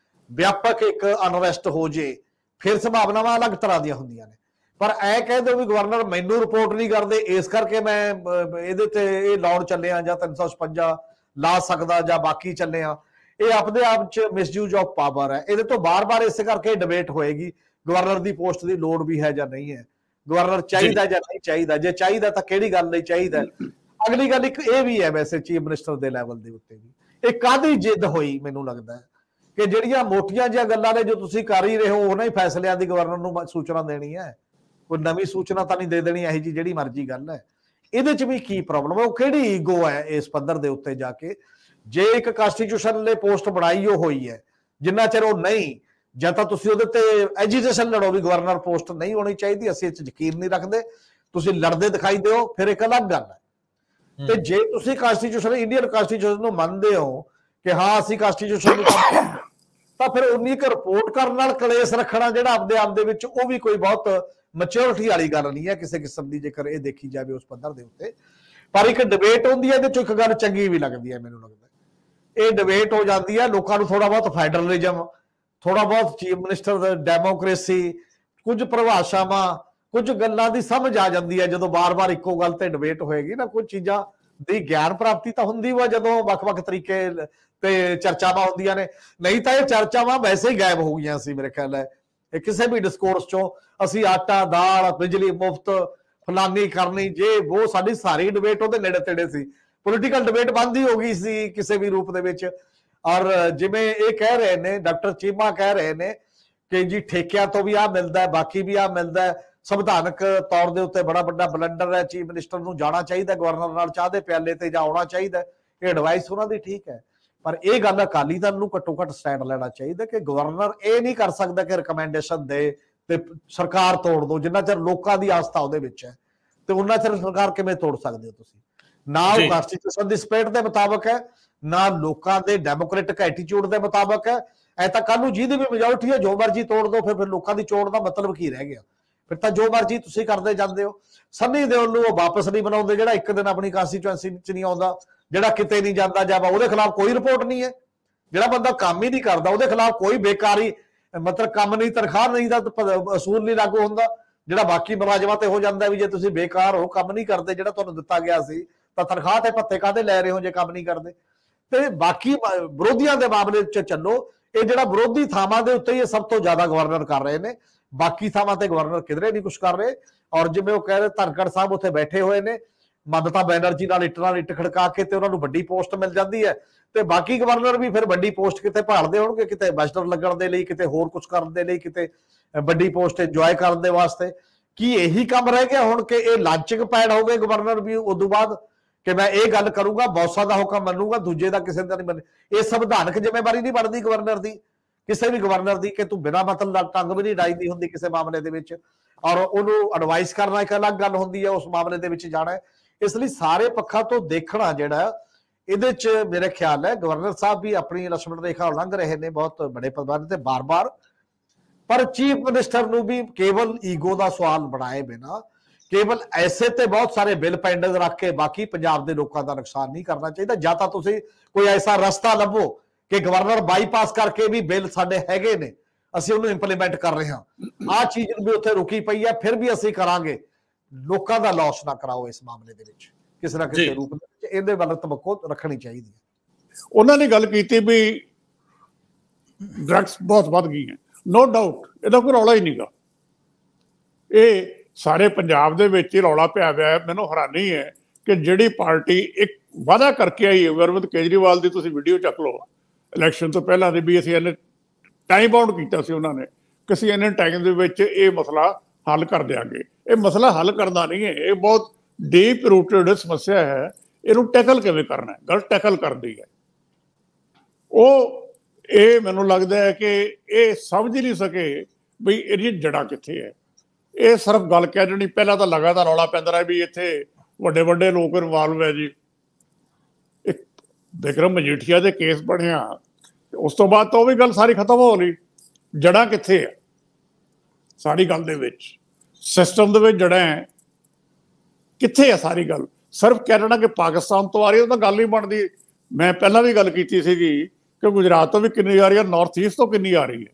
ਵਿਆਪਕ ਇੱਕ ਅਨਰੈਸਟ ਹੋ ਜੇ, ਫਿਰ ਸੰਭਾਵਨਾਵਾਂ ਅਲੱਗ ਤਰ੍ਹਾਂ ਦੀਆਂ ਹੁੰਦੀਆਂ ਨੇ। ਪਰ ਐ ਕਹਿ ਦਿਓ ਵੀ ਗਵਰਨਰ ਮੈਨੂੰ ਰਿਪੋਰਟ ਨਹੀਂ ਕਰਦੇ, ਇਸ ਕਰਕੇ ਮੈਂ ਇਹਦੇ ਤੇ ਇਹ ਲਾਉਣ ਚੱਲੇ ਆ ਜਾਂ 356 ਲਾ ਸਕਦਾ ਜਾਂ ਬਾਕੀ ਚੱਲੇ ਆ, ਇਹ ਆਪਣੇ ਆਪ ਚ ਮਿਸਯੂਜ਼ ਆਫ ਪਾਵਰ ਹੈ। ਇਹਦੇ ਤੋਂ ਬਾਰ-ਬਾਰ ਇਸੇ ਕਰਕੇ ਡਿਬੇਟ ਹੋਏਗੀ ਗਵਰਨਰ ਦੀ ਪੋਸਟ ਦੀ ਲੋੜ ਵੀ ਹੈ ਜਾਂ ਨਹੀਂ ਹੈ, ਗਵਰਨਰ ਚਾਹੀਦਾ ਜਾਂ ਨਹੀਂ ਚਾਹੀਦਾ, ਜੇ ਚਾਹੀਦਾ ਤਾਂ ਕਿਹੜੀ ਗੱਲ ਲਈ ਚਾਹੀਦਾ। ਅਗਲੀ ਗੱਲ ਇੱਕ ਇਹ ਵੀ ਹੈ ਵੈਸੇ ਚੀਫ ਮਿਨਿਸਟਰ ਦੇ ਲੈਵਲ ਦੇ ਉੱਤੇ ਵੀ, ਇਹ ਕਾਹਦੀ ਜਿੱਦ ਹੋਈ ਮੈਨੂੰ ਲੱਗਦਾ ਹੈ ਕਿ ਜਿਹੜੀਆਂ ਮੋਟੀਆਂ ਜਿਹੀਆਂ ਗੱਲਾਂ ਨੇ ਜੋ ਤੁਸੀਂ ਕਰ ਹੀ ਰਹੇ ਹੋ, ਉਹਨਾਂ ਹੀ ਫੈਸਲਿਆਂ ਦੀ ਗਵਰਨਰ ਨੂੰ ਸੂਚਨਾ ਦੇਣੀ ਹੈ, ਕੋਈ ਨਵੀਂ ਸੂਚਨਾ ਤਾਂ ਨਹੀਂ ਦੇ ਦੇਣੀ ਇਹੋ ਜਿਹੀ ਜਿਹੜੀ ਮਰਜ਼ੀ ਗੱਲ ਹੈ। ਇਹਦੇ ਚ ਵੀ ਕੀ ਪ੍ਰੋਬਲਮ ਹੈ, ਉਹ ਕਿਹੜੀ ਈਗੋ ਹੈ ਇਸ ਪੱਧਰ ਦੇ ਉੱਤੇ ਜਾ ਕੇ? ਜੇ ਇੱਕ ਕੰਸਟੀਟਿਊਸ਼ਨ ਨੇ ਪੋਸਟ ਬਣਾਈ ਉਹ ਹੋਈ ਹੈ, ਜਿੰਨਾ ਚਿਰ ਉਹ ਨਹੀਂ, ਜਾਂ ਤਾਂ ਤੁਸੀਂ ਉਹਦੇ ਤੇ ਐਜੀਟੇਸ਼ਨ ਲੜੋ ਵੀ ਗਵਰਨਰ ਪੋਸਟ ਨਹੀਂ ਹੋਣੀ ਚਾਹੀਦੀ, ਅਸੀਂ ਇਹ ਚ ਯਕੀਨ ਨਹੀਂ ਰੱਖਦੇ, ਤੁਸੀਂ ਲੜਦੇ ਦਿਖਾਈ ਦਿਓ, ਫਿਰ ਇੱਕ ਅਲੱਗ ਗੱਲ ਹੈ। ਤੇ ਜੇ ਤੁਸੀਂ ਕੰਸਟੀਟਿਊਸ਼ਨ, ਇੰਡੀਅਨ ਕੰਸਟੀਟਿਊਸ਼ਨ ਨੂੰ ਮੰਨਦੇ ਹੋ ਕਿ ਹਾਂ ਅਸੀਂ ਕੰਸਟੀਟਿਊਸ਼ਨ ਨੂੰ, ਤਾਂ ਫਿਰ ਉਨੀ ਕੁ ਰਿਪੋਰਟ ਕਰਨ ਨਾਲ ਕਲੇਸ਼ ਰੱਖਣਾ ਜਿਹੜਾ ਆਪਦੇ ਆਪ ਦੇ ਵਿੱਚ, ਉਹ ਵੀ ਕੋਈ ਬਹੁਤ ਮੈਚੁਰਿਟੀ ਵਾਲੀ ਗੱਲ ਨਹੀਂ ਹੈ ਕਿਸੇ ਕਿਸਮ ਦੀ, ਜੇਕਰ ਇਹ ਦੇਖੀ ਜਾਵੇ ਉਸ ਪੱਧਰ ਦੇ ਉੱਤੇ। ਪਰ ਇੱਕ ਡਿਬੇਟ ਹੁੰਦੀ ਹੈ, ਇਹਦੇ ਚੋਂ ਇੱਕ ਗੱਲ ਚੰਗੀ ਵੀ ਲੱਗਦੀ ਹੈ, ਮੈਨੂੰ ਲੱਗਦਾ ਇਹ ਡਿਬੇਟ ਹੋ ਜਾਂਦੀ ਹੈ, ਲੋਕਾਂ ਨੂੰ ਥੋੜਾ ਬਹੁਤ ਫੈਡਰਲਿਜ਼ਮ, ਥੋੜਾ ਬਹੁਤ ਚੀਫ ਮਿਨਿਸਟਰ ਦਾ ਡੈਮੋਕ੍ਰੇਸੀ, ਕੁਝ ਪਰਿਭਾਸ਼ਾਵਾਂ, ਕੁਝ ਗੱਲਾਂ ਦੀ ਸਮਝ ਆ ਜਾਂਦੀ ਹੈ ਜਦੋਂ ਬਾਰ-ਬਾਰ ਇੱਕੋ ਗੱਲ ਤੇ ਡਿਬੇਟ ਹੋਏਗੀ ਨਾ। ਕੁਝ ਚੀਜ਼ਾਂ ਦੀ ਗਿਆਨ ਪ੍ਰਾਪਤੀ ਤਾਂ ਹੁੰਦੀ ਵਾ ਜਦੋਂ ਵੱਖ-ਵੱਖ ਤਰੀਕੇ ਤੇ ਚਰਚਾਵਾਂ ਹੁੰਦੀਆਂ ਨੇ, ਨਹੀਂ ਤਾਂ ਇਹ ਚਰਚਾਵਾਂ ਵੈਸੇ ਹੀ ਗਾਇਬ ਹੋ ਗਈਆਂ ਸੀ ਮੇਰੇ ਖਿਆਲ ਹੈ। ਇਹ ਕਿਸੇ ਵੀ ਡਿਸਕੋਰਸ ਚੋਂ ਅਸੀਂ ਆਟਾ ਦਾਲ ਬਿਜਲੀ ਮੁਫਤ ਫਲਾਨੀ ਕਰਨੀ ਜੇ ਉਹ ਸਾਡੀ ਸਾਰੀ ਡਿਬੇਟ ਉਹਦੇ ਨੇੜੇ ਤੇੜੇ ਸੀ। ਪੋਲੀਟੀਕਲ ਡਿਬੇਟ ਬੰਦ ਹੀ ਹੋ ਗਈ ਸੀ ਕਿਸੇ ਵੀ ਰੂਪ ਦੇ ਵਿੱਚ। ਔਰ ਜਿਵੇਂ ਇਹ ਕਹਿ ਰਹੇ ਨੇ ਡਾਕਟਰ ਚੀਮਾ ਕਹਿ ਰਹੇ ਨੇ ਕਿ ਜੀ ਠੇਕਿਆਂ ਤੋਂ ਵੀ ਆ ਮਿਲਦਾ, ਬਾਕੀ ਵੀ ਆ ਮਿਲਦਾ, ਸੰਵਿਧਾਨਕ ਤੌਰ ਦੇ ਉੱਤੇ ਬੜਾ ਵੱਡਾ ਬਲੰਡਰ ਹੈ, ਚੀਫ ਮਿਨਿਸਟਰ ਨੂੰ ਜਾਣਾ ਚਾਹੀਦਾ ਗਵਰਨਰ ਨਾਲ ਚਾਹ ਦੇ ਪਿਆਲੇ ਤੇ ਜਾਂ ਆਉਣਾ ਚਾਹੀਦਾ। ਇਹ ਐਡਵਾਈਸ ਉਹਨਾਂ ਦੀ ਠੀਕ ਹੈ, ਪਰ ਇਹ ਗੱਲ ਅਕਾਲੀ ਦਲ ਨੂੰ ਘੱਟੋ ਘੱਟ ਸਟੈਂਡ ਲੈਣਾ ਚਾਹੀਦਾ ਕਿ ਗਵਰਨਰ ਇਹ ਨਹੀਂ ਕਰ ਸਕਦਾ ਕਿ ਰਿਕਮੈਂਡੇਸ਼ਨ ਦੇ ਤੇ ਸਰਕਾਰ ਤੋੜ ਦੋ। ਜਿੰਨਾ ਚਿਰ ਲੋਕਾਂ ਦੀ ਆਸਥਾ ਉਹਦੇ ਵਿੱਚ ਹੈ ਤੇ ਉਹਨਾਂ ਚਿਰ ਸਰਕਾਰ ਕਿਵੇਂ ਤੋੜ ਸਕਦੇ ਹੋ ਤੁਸੀਂ? ਨਾ ਉਹ ਕਾਂਸਟੀਟਿਊਸ਼ਨ ਦੀ ਸਪਿਰਿਟ ਦੇ ਮੁਤਾਬਕ ਹੈ, ਨਾ ਲੋਕਾਂ ਦੇ ਡੈਮੋਕ੍ਰੈਟਿਕ ਐਟੀਟਿਊਡ ਦੇ ਮੁਤਾਬਕ ਹੈ। ਐ ਤਾਂ ਕੱਲ ਨੂੰ ਜਿਹਦੀ ਵੀ ਮੈਜੋਰਟੀ ਹੈ ਜੋ ਮਰਜ਼ੀ ਤੋੜ ਦੋ, ਫਿਰ ਲੋਕਾਂ ਦੀ ਚੋਣ ਦਾ ਮਤਲਬ ਕੀ ਰਹਿ ਗਿਆ? ਫਿਰ ਤਾਂ ਜੋ ਮਰਜ਼ੀ ਤੁਸੀਂ ਕਰਦੇ ਜਾਂਦੇ ਹੋ। ਸੰਨੀ ਦਿਓਲ ਨੂੰ ਉਹ ਵਾਪਸ ਨਹੀਂ ਬਣਾਉਂਦੇ ਜਿਹੜਾ ਇੱਕ ਦਿਨ ਆਪਣੀ ਕਾਂਸਟੀਚੁਐਂਸੀ ਚ ਨਹੀਂ ਆਉਂਦਾ, ਜਿਹੜਾ ਕਿਤੇ ਨਹੀਂ ਜਾਂਦਾ ਜਾਂ ਉਹਦੇ ਖਿਲਾਫ ਕੋਈ ਰਿਪੋਰਟ ਨਹੀਂ ਹੈ। ਜਿਹੜਾ ਬੰਦਾ ਕੰਮ ਹੀ ਨਹੀਂ ਕਰਦਾ ਉਹਦੇ ਖਿਲਾਫ ਕੋਈ ਬੇਕਾਰੀ ਮਤਲਬ ਕੰਮ ਨਹੀਂ, ਤਨਖਾਹ ਨਹੀਂ ਦਾ ਅਸੂਲ ਨਹੀਂ ਲਾਗੂ ਹੁੰਦਾ। ਜਿਹੜਾ ਬਾਕੀ ਮੁਲਾਜ਼ਮਾਂ ਤੇ ਹੋ ਜਾਂਦਾ ਵੀ ਜੇ ਤੁਸੀਂ ਬੇਕਾਰ ਹੋ, ਕੰਮ ਨਹੀਂ ਕਰਦੇ ਜਿਹੜਾ ਤੁਹਾਨੂੰ ਦਿੱਤਾ ਗਿਆ ਸੀ, ਤਾਂ ਤਨਖਾਹ ਤੇ ਭੱਤੇ ਕਾਹਦੇ ਲੈ ਰਹੇ ਹੋ ਜੇ ਕੰਮ ਨਹੀਂ ਕਰਦੇ? ਤੇ ਬਾਕੀ ਵਿਰੋਧੀਆਂ ਦੇ ਮਾਮਲੇ ਚ ਚੱਲੋ, ਇਹ ਜਿਹੜਾ ਵਿਰੋਧੀ ਥਾਵਾਂ ਦੇ ਉੱਤੇ ਇਹ ਸਭ ਤੋਂ ਜ਼ਿਆਦਾ ਗਵਰਨਰ ਕਰ ਰਹੇ ਨੇ, ਬਾਕੀ ਥਾਵਾਂ ਤੇ ਗਵਰਨਰ ਕਿਧਰੇ ਨਹੀਂ ਕੁਛ ਕਰ ਰਹੇ। ਔਰ ਜਿਵੇਂ ਉਹ ਕਹਿ ਰਹੇ ਧਨਖੜ ਸਾਹਿਬ ਉੱਥੇ ਬੈਠੇ ਹੋਏ ਨੇ, ਮਮਤਾ ਬੈਨਰਜੀ ਨਾਲ ਇੱਟ ਖੜਕਾ ਕੇ ਤੇ ਉਹਨਾਂ ਨੂੰ ਵੱਡੀ ਪੋਸਟ ਮਿਲ ਜਾਂਦੀ ਹੈ, ਤੇ ਬਾਕੀ ਗਵਰਨਰ ਵੀ ਫਿਰ ਵੱਡੀ ਪੋਸਟ ਕਿਤੇ ਭਾਲਦੇ ਹੋਣਗੇ, ਕਿਤੇ ਐਂਬੈਸਡਰ ਲੱਗਣ ਦੇ ਲਈ, ਕਿਤੇ ਹੋਰ ਕੁਝ ਕਰਨ ਦੇ ਲਈ, ਕਿਤੇ ਵੱਡੀ ਪੋਸਟ ਇੰਜੋਏ ਕਰਨ ਦੇ ਵਾਸਤੇ। ਕੀ ਇਹੀ ਕੰਮ ਰਹਿ ਗਿਆ ਹੁਣ ਕਿ ਇਹ ਲਾਂਚਿੰਗ ਪੈਡ ਹੋ ਗਏ ਗਵਰਨਰ ਵੀ ਉਦੋਂ ਬਾਅਦ ਕਿ ਮੈਂ ਇਹ ਗੱਲ ਕਰੂੰਗਾ, ਬੌਸਾਂ ਦਾ ਹੁਕਮ ਮੰਨੂਗਾ, ਦੂਜੇ ਦਾ ਕਿਸੇ ਦਾ ਨਹੀਂ ਮੰਨੇ? ਇਹ ਸੰਵਿਧਾਨਕ ਜ਼ਿੰਮੇਵਾਰੀ ਨਹੀਂ ਬਣਦੀ ਗਵਰਨਰ ਦੀ, ਕਿਸੇ ਵੀ ਗਵਰਨਰ ਦੀ, ਕਿ ਤੂੰ ਬਿਨਾਂ ਮਤਲਬ ਟੰਗ ਵੀ ਨਹੀਂ ਡਾਈਦੀ ਹੁੰਦੀ ਕਿਸੇ ਮਾਮਲੇ ਦੇ ਵਿੱਚ, ਔਰ ਉਹਨੂੰ ਐਡਵਾਈਸ ਕਰਨਾ ਇੱਕ ਅਲੱਗ ਗੱਲ ਹੁੰਦੀ ਹੈ, ਉਸ ਮਾਮਲੇ ਦੇ ਵਿੱਚ ਜਾਣਾ। ਇਸ ਲਈ ਸਾਰੇ ਪੱਖਾਂ ਤੋਂ ਦੇਖਣਾ ਜਿਹੜਾ ਇਹਦੇ ਚ ਮੇਰੇ ਖਿਆਲ ਹੈ ਗਵਰਨਰ ਸਾਹਿਬ ਵੀ ਆਪਣੀ ਲਕਸ਼ਮਣ ਰੇਖਾ ਉਲੰਘ ਰਹੇ ਨੇ ਬਹੁਤ ਬੜੇ ਪੈਮਾਨੇ ਤੇ ਬਾਰ-ਬਾਰ। ਪਰ ਚੀਫ ਮਿਨਿਸਟਰ ਨੂੰ ਵੀ ਕੇਵਲ ਈਗੋ ਦਾ ਸਵਾਲ ਬਣਾਏ ਬਿਨਾ, ਕੇਵਲ ਐਸੇ ਤੇ ਬਹੁਤ ਸਾਰੇ ਬਿੱਲ ਪੈਂਡਿੰਗ ਰੱਖ ਕੇ ਬਾਕੀ ਪੰਜਾਬ ਦੇ ਲੋਕਾਂ ਦਾ ਨੁਕਸਾਨ ਨਹੀਂ ਕਰਨਾ ਚਾਹੀਦਾ। ਜਾਂ ਤਾਂ ਤੁਸੀਂ ਕੋਈ ਐਸਾ ਰਸਤਾ ਲੱਭੋ ਕਿ ਗਵਰਨਰ ਬਾਈਪਾਸ ਕਰਕੇ ਵੀ ਬਿੱਲ ਸਾਡੇ ਹੈਗੇ ਨੇ, ਅਸੀਂ ਉਹਨੂੰ ਇੰਪਲੀਮੈਂਟ ਕਰ ਰਹੇ ਹਾਂ, ਆਹ ਚੀਜ਼ ਵੀ ਉੱਥੇ ਰੁਕੀ ਪਈ ਹੈ, ਫਿਰ ਵੀ ਅਸੀਂ ਕਰਾਂਗੇ। ਲੋਕਾਂ ਦਾ ਲਾਸ ਨਾ ਕਰਾਓ ਇਸ ਮਾਮਲੇ ਦੇ ਵਿੱਚ ਕਿਸੇ ਨਾ ਕਿਸੇ ਰੂਪ ਵਿੱਚ, ਇਹਦੇ ਵੱਲ ਤਵੱਕੋ ਰੱਖਣੀ ਚਾਹੀਦੀ ਹੈ। ਉਹਨਾਂ ਨੇ ਗੱਲ ਕੀਤੀ ਵੀ ਡਰੱਗਸ ਬਹੁਤ ਵੱਧ ਗਈਆਂ, ਨੋ ਡਾਊਟ, ਇਹਦਾ ਕੋਈ ਰੌਲਾ ਹੀ ਨਹੀਂਗਾ। ਇਹ ਸਾਰੇ ਪੰਜਾਬ ਦੇ ਵਿੱਚ ਹੀ ਰੌਲਾ ਪਿਆ ਹੋਇਆ। ਮੈਨੂੰ ਹੈਰਾਨੀ ਹੈ ਕਿ ਜਿਹੜੀ ਪਾਰਟੀ ਇੱਕ ਵਾਅਦਾ ਕਰਕੇ ਆਈ ਹੈ, ਅਰਵਿੰਦ ਕੇਜਰੀਵਾਲ ਦੀ ਤੁਸੀਂ ਵੀਡੀਓ ਚੱਕ ਲਓ ਇਲੈਕਸ਼ਨ ਤੋਂ ਪਹਿਲਾਂ ਦੀ, ਵੀ ਅਸੀਂ ਇਹਨੇ ਟਾਈਮ ਬਾਉਂਡ ਕੀਤਾ ਸੀ ਉਹਨਾਂ ਨੇ ਕਿ ਅਸੀਂ ਇਹਨੇ ਟਾਈਮ ਦੇ ਵਿੱਚ ਇਹ ਮਸਲਾ ਹੱਲ ਕਰ ਦਿਆਂਗੇ। ਇਹ ਮਸਲਾ ਹੱਲ ਕਰਨਾ ਨਹੀਂ ਹੈ, ਇਹ ਬਹੁਤ ਡੀਪ ਰੂਟਡ ਸਮੱਸਿਆ ਹੈ। ਇਹਨੂੰ ਟੈਕਲ ਕਿਵੇਂ ਕਰਨਾ ਹੈ, ਗੱਲ ਟੈਕਲ ਕਰਦੀ ਹੈ ਉਹ। ਇਹ ਮੈਨੂੰ ਲੱਗਦਾ ਹੈ ਕਿ ਇਹ ਸਮਝ ਨਹੀਂ ਸਕੇ ਵੀ ਇਹਦੀਆਂ ਜੜ੍ਹਾਂ ਕਿੱਥੇ ਹੈ। ਇਹ ਸਿਰਫ ਗੱਲ ਕਹਿ ਦੇਣੀ, ਪਹਿਲਾਂ ਤਾਂ ਲਗਾਤਾਰ ਰੌਲਾ ਪੈਂਦਾ ਰਿਹਾ ਵੀ ਇੱਥੇ ਵੱਡੇ ਵੱਡੇ ਲੋਕ ਇਨਵਾਲਵ ਹੈ ਜੀ। ਇੱਕ ਬਿਕਰਮ ਮਜੀਠੀਆ ਦੇ ਕੇਸ ਬਣਿਆ, ਉਸ ਤੋਂ ਬਾਅਦ ਤਾਂ ਉਹ ਵੀ ਗੱਲ ਸਾਰੀ ਖਤਮ ਹੋ ਗਈ। ਜੜ੍ਹਾਂ ਕਿੱਥੇ ਹੈ ਸਾਰੀ ਗੱਲ ਦੇ ਵਿੱਚ, ਸਿਸਟਮ ਦੇ ਵਿੱਚ ਜੜ੍ਹਾਂ ਹੈ ਕਿੱਥੇ ਹੈ ਸਾਰੀ ਗੱਲ? ਸਿਰਫ ਕਹਿਣਾ ਕਿ ਪਾਕਿਸਤਾਨ ਤੋਂ ਆ ਰਹੀ, ਉਹ ਤਾਂ ਗੱਲ ਨਹੀਂ ਬਣਦੀ। ਮੈਂ ਪਹਿਲਾਂ ਵੀ ਗੱਲ ਕੀਤੀ ਸੀਗੀ ਕਿ ਗੁਜਰਾਤ ਤੋਂ ਵੀ ਕਿੰਨੀ ਆ ਰਹੀ ਹੈ, ਨਾਰਥ ਈਸਟ ਤੋਂ ਕਿੰਨੀ ਆ ਰਹੀ ਹੈ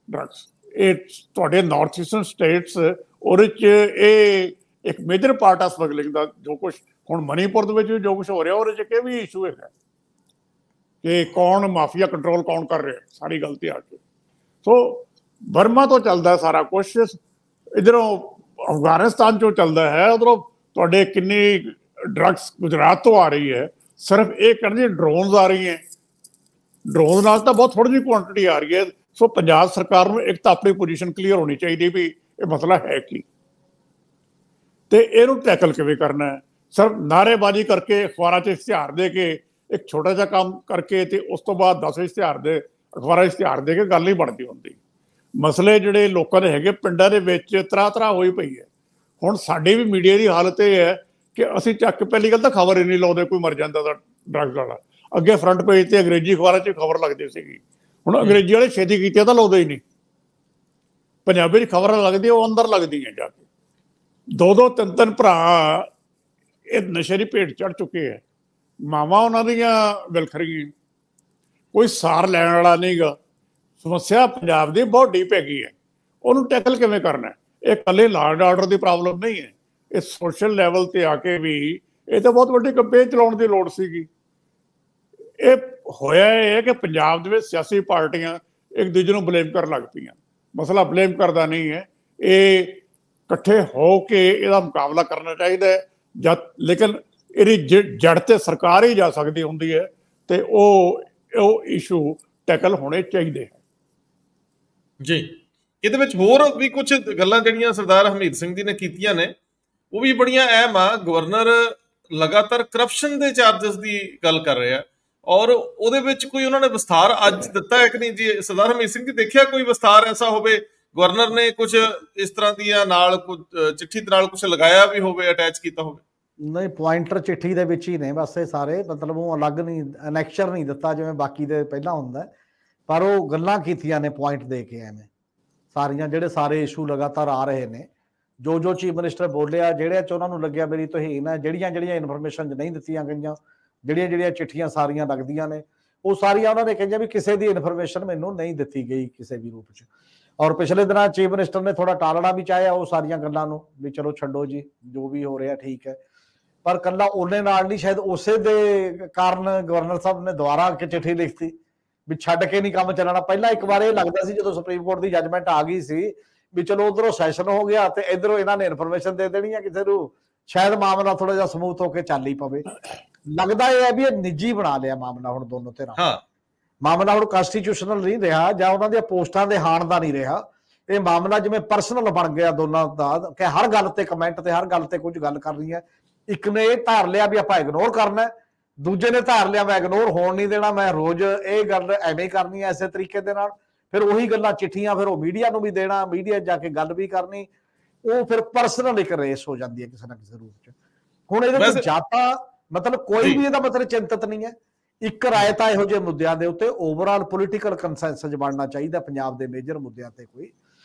ਡਰੱਗਸ। ਇਹ ਤੁਹਾਡੇ ਨਾਰਥ ਈਸਟਰਨ ਸਟੇਟਸ, ਉਹਦੇ 'ਚ ਇਹ ਇੱਕ ਮੇਜਰ ਪਾਰਟ ਆ ਸਮਗਲਿੰਗ ਦਾ। ਜੋ ਕੁਛ ਹੁਣ ਮਨੀਪੁਰ ਦੇ ਵਿੱਚ ਵੀ ਜੋ ਕੁਛ ਹੋ ਰਿਹਾ, ਉਹਦੇ 'ਚ ਇਹ ਵੀ ਇਸ਼ੂ ਹੈਗਾ ਕਿ ਕੌਣ ਮਾਫੀਆ ਕੰਟਰੋਲ ਕੌਣ ਕਰ ਰਿਹਾ ਸਾਰੀ ਗੱਲ ਤੇ ਆ ਕੇ। ਸੋ ਬਰਮਾ ਤੋਂ ਚੱਲਦਾ ਸਾਰਾ ਕੁਛ, ਇੱਧਰੋਂ ਅਫਗਾਨਿਸਤਾਨ 'ਚੋਂ ਚੱਲਦਾ ਹੈ, ਉੱਧਰੋਂ ਤੁਹਾਡੇ ਕਿੰਨੀ ਡਰੱਗਸ ਗੁਜਰਾਤ ਤੋਂ ਆ ਰਹੀ ਹੈ। ਸਿਰਫ ਇਹ ਕਹਿੰਦੇ ਡਰੋਨਸ ਆ ਰਹੀ ਹੈ, ਡਰੋਨ ਨਾਲ ਤਾਂ ਬਹੁਤ ਥੋੜ੍ਹੀ ਜਿਹੀ ਕੁਆਂਟਿਟੀ ਆ ਰਹੀ ਹੈ। ਸੋ ਪੰਜਾਬ ਸਰਕਾਰ ਨੂੰ ਇੱਕ ਤਾਂ ਆਪਣੀ ਪੋਜੀਸ਼ਨ ਕਲੀਅਰ ਹੋਣੀ ਚਾਹੀਦੀ ਵੀ ਇਹ ਮਸਲਾ ਹੈ ਕੀ, ਤੇ ਇਹਨੂੰ ਟੈਕਲ ਕਿਵੇਂ ਕਰਨਾ ਹੈ। ਸਿਰਫ ਨਾਅਰੇਬਾਜ਼ੀ ਕਰਕੇ, ਅਖਬਾਰਾਂ 'ਚ ਇਸ਼ਤਿਹਾਰ ਦੇ ਕੇ, ਇੱਕ ਛੋਟਾ ਜਿਹਾ ਕੰਮ ਕਰਕੇ ਤੇ ਉਸ ਤੋਂ ਬਾਅਦ 10 ਇਸ਼ਤਿਹਾਰ ਦੇ ਅਖਬਾਰਾਂ ਇਸ਼ਤਿਹਾਰ ਦੇ ਕੇ ਗੱਲ ਨਹੀਂ ਬਣਦੀ ਹੁੰਦੀ। ਮਸਲੇ ਜਿਹੜੇ ਲੋਕਾਂ ਦੇ ਹੈਗੇ ਪਿੰਡਾਂ ਦੇ ਵਿੱਚ ਤਰਾ ਹੋਈ ਪਈ ਹੈ। ਹੁਣ ਸਾਡੀ ਵੀ ਮੀਡੀਆ ਦੀ ਹਾਲਤ ਇਹ ਹੈ ਕਿ ਅਸੀਂ ਚੱਕ ਪਹਿਲੀ ਗੱਲ ਤਾਂ ਖਬਰ ਹੀ ਨਹੀਂ ਲਾਉਂਦੇ ਕੋਈ ਮਰ ਜਾਂਦਾ ਦਾ ਡਰੱਗਸ ਵਾਲਾ। ਅੱਗੇ ਫਰੰਟ ਪੇਜ ਤੇ ਅੰਗਰੇਜ਼ੀ ਅਖਬਾਰਾਂ 'ਚ ਖਬਰ ਲੱਗਦੀ ਸੀਗੀ, ਹੁਣ ਅੰਗਰੇਜ਼ੀ ਵਾਲੇ ਛੇਤੀ ਕੀਤੇ ਤਾਂ ਲਾਉਂਦੇ ਹੀ ਨਹੀਂ। ਪੰਜਾਬੀ 'ਚ ਖਬਰਾਂ ਲੱਗਦੀਆਂ ਉਹ ਅੰਦਰ ਲੱਗਦੀਆਂ ਜਾ ਕੇ। ਦੋ ਤਿੰਨ ਭਰਾ ਇਹ ਨਸ਼ੇ ਦੀ ਭੇਟ ਚੜ ਚੁੱਕੇ ਹੈ। ਮਾਵਾਂ ਉਹਨਾਂ ਦੀਆਂ ਵਿਲਖਰ ਗਈਆਂ, ਕੋਈ ਸਾਰ ਲੈਣ ਵਾਲਾ ਨਹੀਂਗਾ। ਸਮੱਸਿਆ ਪੰਜਾਬ ਦੀ ਬਹੁਤ ਡੀਪ ਹੈਗੀ ਹੈ, ਉਹਨੂੰ ਟੈਕਲ ਕਿਵੇਂ ਕਰਨਾ ਹੈ? ਇਹ ਇਕੱਲੇ law and order the problem ਨਹੀਂ ਹੈ, ਇਹ ਸੋਸ਼ਲ ਲੈਵਲ ਤੇ ਆ ਕੇ ਵੀ ਇਹ ਤਾਂ ਬਹੁਤ ਵੱਡੀ ਕੰਪੇਨ ਚਲਾਉਣ ਦੀ ਲੋੜ ਸੀਗੀ। ਇਹ ਹੋਇਆ ਇਹ ਹੈ ਕਿ ਪੰਜਾਬ ਦੇ ਵਿੱਚ ਸਿਆਸੀ ਪਾਰਟੀਆਂ ਇੱਕ ਦੂਜੇ ਨੂੰ ਬਲੇਮ ਕਰਨ ਲੱਗ ਪਈਆਂ। ਮਸਲਾ ਬਲੇਮ ਕਰਦਾ ਨਹੀਂ ਹੈ, ਇਹ ਇਕੱਠੇ ਹੋ ਕੇ ਇਹਦਾ ਮੁਕਾਬਲਾ ਕਰਨਾ ਚਾਹੀਦਾ ਹੈ। ਲੇਕਿਨ ਇਹਦੀ ਜੜ ਤੇ ਸਰਕਾਰ ਹੀ ਜਾ ਸਕਦੀ ਹੁੰਦੀ ਹੈ, ਤੇ ਉਹ ਇਸ਼ੂ ਟੈਕਲ ਹੋਣੇ ਚਾਹੀਦੇ ਹੈ ਜੀ। ਇਹਦੇ ਵਿੱਚ ਹੋਰ ਵੀ ਕੁਝ ਗੱਲਾਂ ਜਿਹੜੀਆਂ ਸਰਦਾਰ ਹਰਮੀਤ ਸਿੰਘ ਜੀ ਨੇ ਕੀਤੀਆਂ ਨੇ, ਉਹ ਵੀ ਬੜੀਆਂ ਅਹਿਮ ਆ। ਗਵਰਨਰ ਲਗਾਤਾਰ ਕਰਪਸ਼ਨ ਦੇ ਚਾਰਜਸ ਦੀ ਗੱਲ ਕਰ ਰਿਹਾ, ਔਰ ਉਹਦੇ ਵਿੱਚ ਕੋਈ ਉਹਨਾਂ ਨੇ ਵਿਸਥਾਰ ਅੱਜ ਦਿੱਤਾ ਹੈ ਕਿ ਨਹੀਂ ਜੀ? ਸਰਦਾਰ ਹਰਮੀਤ ਸਿੰਘ ਜੀ, ਦੇਖਿਆ ਕੋਈ ਵਿਸਥਾਰ ਐਸਾ ਹੋਵੇ ਗਵਰਨਰ ਨੇ ਕੁਝ ਇਸ ਤਰ੍ਹਾਂ ਦੀਆਂ ਨਾਲ ਚਿੱਠੀ ਦੇ ਨਾਲ ਕੁਝ ਲਗਾਇਆ ਵੀ ਹੋਵੇ, ਅਟੈਚ ਕੀਤਾ ਹੋਵੇ? ਨਹੀਂ, ਪੁਆਇੰਟਰ ਚਿੱਠੀ ਦੇ ਵਿੱਚ ਹੀ ਨੇ ਬਸ ਇਹ ਸਾਰੇ, ਮਤਲਬ ਉਹ ਅਲੱਗ ਨਹੀਂ, ਅਨੈਕਸ਼ਰ ਨਹੀਂ ਦਿੱਤਾ ਜਿਵੇਂ ਬਾਕੀ ਦੇ ਪਹਿਲਾਂ ਹੁੰਦਾ, ਪਰ ਉਹ ਗੱਲਾਂ ਕੀਤੀਆਂ ਨੇ ਪੁਆਇੰਟ ਦੇ ਕੇ ਐਵੇਂ ਸਾਰੀਆਂ, ਜਿਹੜੇ ਸਾਰੇ ਇਸ਼ੂ ਲਗਾਤਾਰ ਆ ਰਹੇ ਨੇ, ਜੋ ਚੀਫ ਮਿਨਿਸਟਰ ਬੋਲਿਆ, ਜਿਹੜੇ 'ਚ ਉਹਨਾਂ ਨੂੰ ਲੱਗਿਆ ਮੇਰੀ ਤੋਹੀਨ ਹੈ, ਜਿਹੜੀਆਂ ਇਨਫੋਰਮੇਸ਼ਨ ਨਹੀਂ ਦਿੱਤੀਆਂ ਗਈਆਂ, ਜਿਹੜੀਆਂ ਚਿੱਠੀਆਂ ਸਾਰੀਆਂ ਲੱਗਦੀਆਂ ਨੇ, ਉਹ ਸਾਰੀਆਂ ਉਹਨਾਂ ਨੇ ਕਹੀਆਂ ਵੀ ਕਿਸੇ ਦੀ ਇਨਫੋਰਮੇਸ਼ਨ ਮੈਨੂੰ ਨਹੀਂ ਦਿੱਤੀ ਗਈ ਕਿਸੇ ਵੀ ਰੂਪ 'ਚ। ਔਰ ਪਿਛਲੇ ਦਿਨਾਂ ਚੀਫ ਮਿਨਿਸਟਰ ਨੇ ਥੋੜਾ ਟਾਲਣਾ ਵੀ ਚਾਹਿਆ ਉਹ ਸਾਰੀਆਂ ਗੱਲਾਂ ਨੂੰ, ਵੀ ਚਲੋ ਛੱਡੋ ਜੀ, ਜੋ ਵੀ ਹੋ ਰਿਹਾ ਠੀਕ ਹੈ, ਪਰ ਕੱਲਾ ਉਹਨੇ ਨਾਲ ਨਹੀਂ, ਸ਼ਾਇਦ ਉਸੇ ਦੇ ਕਾਰਨ ਗਵਰਨਰ ਸਾਹਿਬ ਨੇ ਦੁਬਾਰਾ ਆ ਕੇ ਚਿੱਠੀ ਲਿਖਤੀ ਵੀ ਛੱਡ ਕੇ ਨਹੀਂ ਕੰਮ ਚੱਲਣਾ। ਪਹਿਲਾਂ ਇੱਕ ਵਾਰ ਇਹ ਲੱਗਦਾ ਸੀ ਜਦੋਂ ਸੁਪਰੀਮ ਕੋਰਟ ਦੀ ਜੱਜਮੈਂਟ ਆ ਗਈ ਸੀ ਵੀ ਚਲੋ ਉਧਰੋਂ ਸੈਸ਼ਨ ਹੋ ਗਿਆ ਤੇ ਇਧਰੋਂ ਇਹਨਾਂ ਨੇ ਇਨਫੋਰਮੇਸ਼ਨ ਦੇ ਦੇਣੀ ਹੈ ਕਿਸੇ ਨੂੰ, ਸ਼ਾਇਦ ਮਾਮਲਾ ਥੋੜਾ ਜਿਹਾ ਸਮੂਥ ਹੋ ਕੇ ਚੱਲ ਹੀ ਪਵੇ। ਲੱਗਦਾ ਇਹ ਹੈ ਵੀ ਇਹ ਨਿੱਜੀ ਬਣਾ ਲਿਆ ਮਾਮਲਾ ਹੁਣ ਦੋਨੋਂ ਧਿਰਾਂ। ਮਾਮਲਾ ਹੁਣ ਕਨਸਟੀਟਿਊਸ਼ਨਲ ਨਹੀਂ ਰਿਹਾ ਜਾਂ ਉਹਨਾਂ ਦੀਆਂ ਪੋਸਟਾਂ ਦੇ ਹਾਣ ਦਾ ਨਹੀਂ ਰਿਹਾ, ਇਹ ਮਾਮਲਾ ਜਿਵੇਂ ਪਰਸਨਲ ਬਣ ਗਿਆ ਦੋਨਾਂ ਦਾ, ਕਿ ਹਰ ਗੱਲ ਤੇ ਕਮੈਂਟ ਤੇ ਹਰ ਗੱਲ ਤੇ ਕੁਝ ਗੱਲ ਕਰਨੀ ਹੈ। ਇੱਕ ਨੇ ਇਹ ਧਾਰ ਲਿਆ ਵੀ ਆਪਾਂ ਇਗਨੋਰ ਕਰਨਾ, ਦੂਜੇ ਨੇ ਧਾਰ ਲਿਆ ਮੈਂ ਇਗਨੋਰ ਹੋਣ ਨਹੀਂ ਦੇਣਾ, ਮੈਂ ਰੋਜ਼ ਇਹ ਗੱਲ ਐਵੇਂ ਕਰਨੀ ਹੈ ਇਸੇ ਤਰੀਕੇ ਦੇ ਨਾਲ। ਫਿਰ ਉਹੀ ਗੱਲਾਂ ਚਿੱਠੀਆਂ ਫਿਰ ਉਹ ਮੀਡੀਆ ਨੂੰ ਵੀ ਦੇਣਾ, ਮੀਡੀਆ ਜਾ ਕੇ ਗੱਲ ਵੀ ਕਰਨੀ, ਉਹ ਫਿਰ ਪਰਸਨਲ ਇੱਕ ਰੇਸ ਹੋ ਜਾਂਦੀ ਹੈ ਕਿਸੇ ਨਾ ਕਿਸੇ ਰੂਪ ਚ। ਹੁਣ ਇਹਦੇ ਵਿੱਚ ਜਾਤਾਂ ਮਤਲਬ ਕੋਈ ਵੀ ਇਹਦਾ ਮਤਲਬ ਚਿੰਤਤ ਨਹੀਂ ਹੈ, ਇੱਕ ਰਾਏ ਤਾਂ ਇਹੋ ਜਿਹੇ ਮੁੱਦਿਆਂ ਦੇ ਉੱਤੇ ਓਵਰਆਲ ਪੋਲੀਟੀਕਲ ਕੰਸੈਂਸਸ ਬਣਨਾ ਚਾਹੀਦਾ ਪੰਜਾਬ ਦੇ ਮੇਜਰ ਮੁੱਦਿਆਂ ਤੇ। ਕੋਈ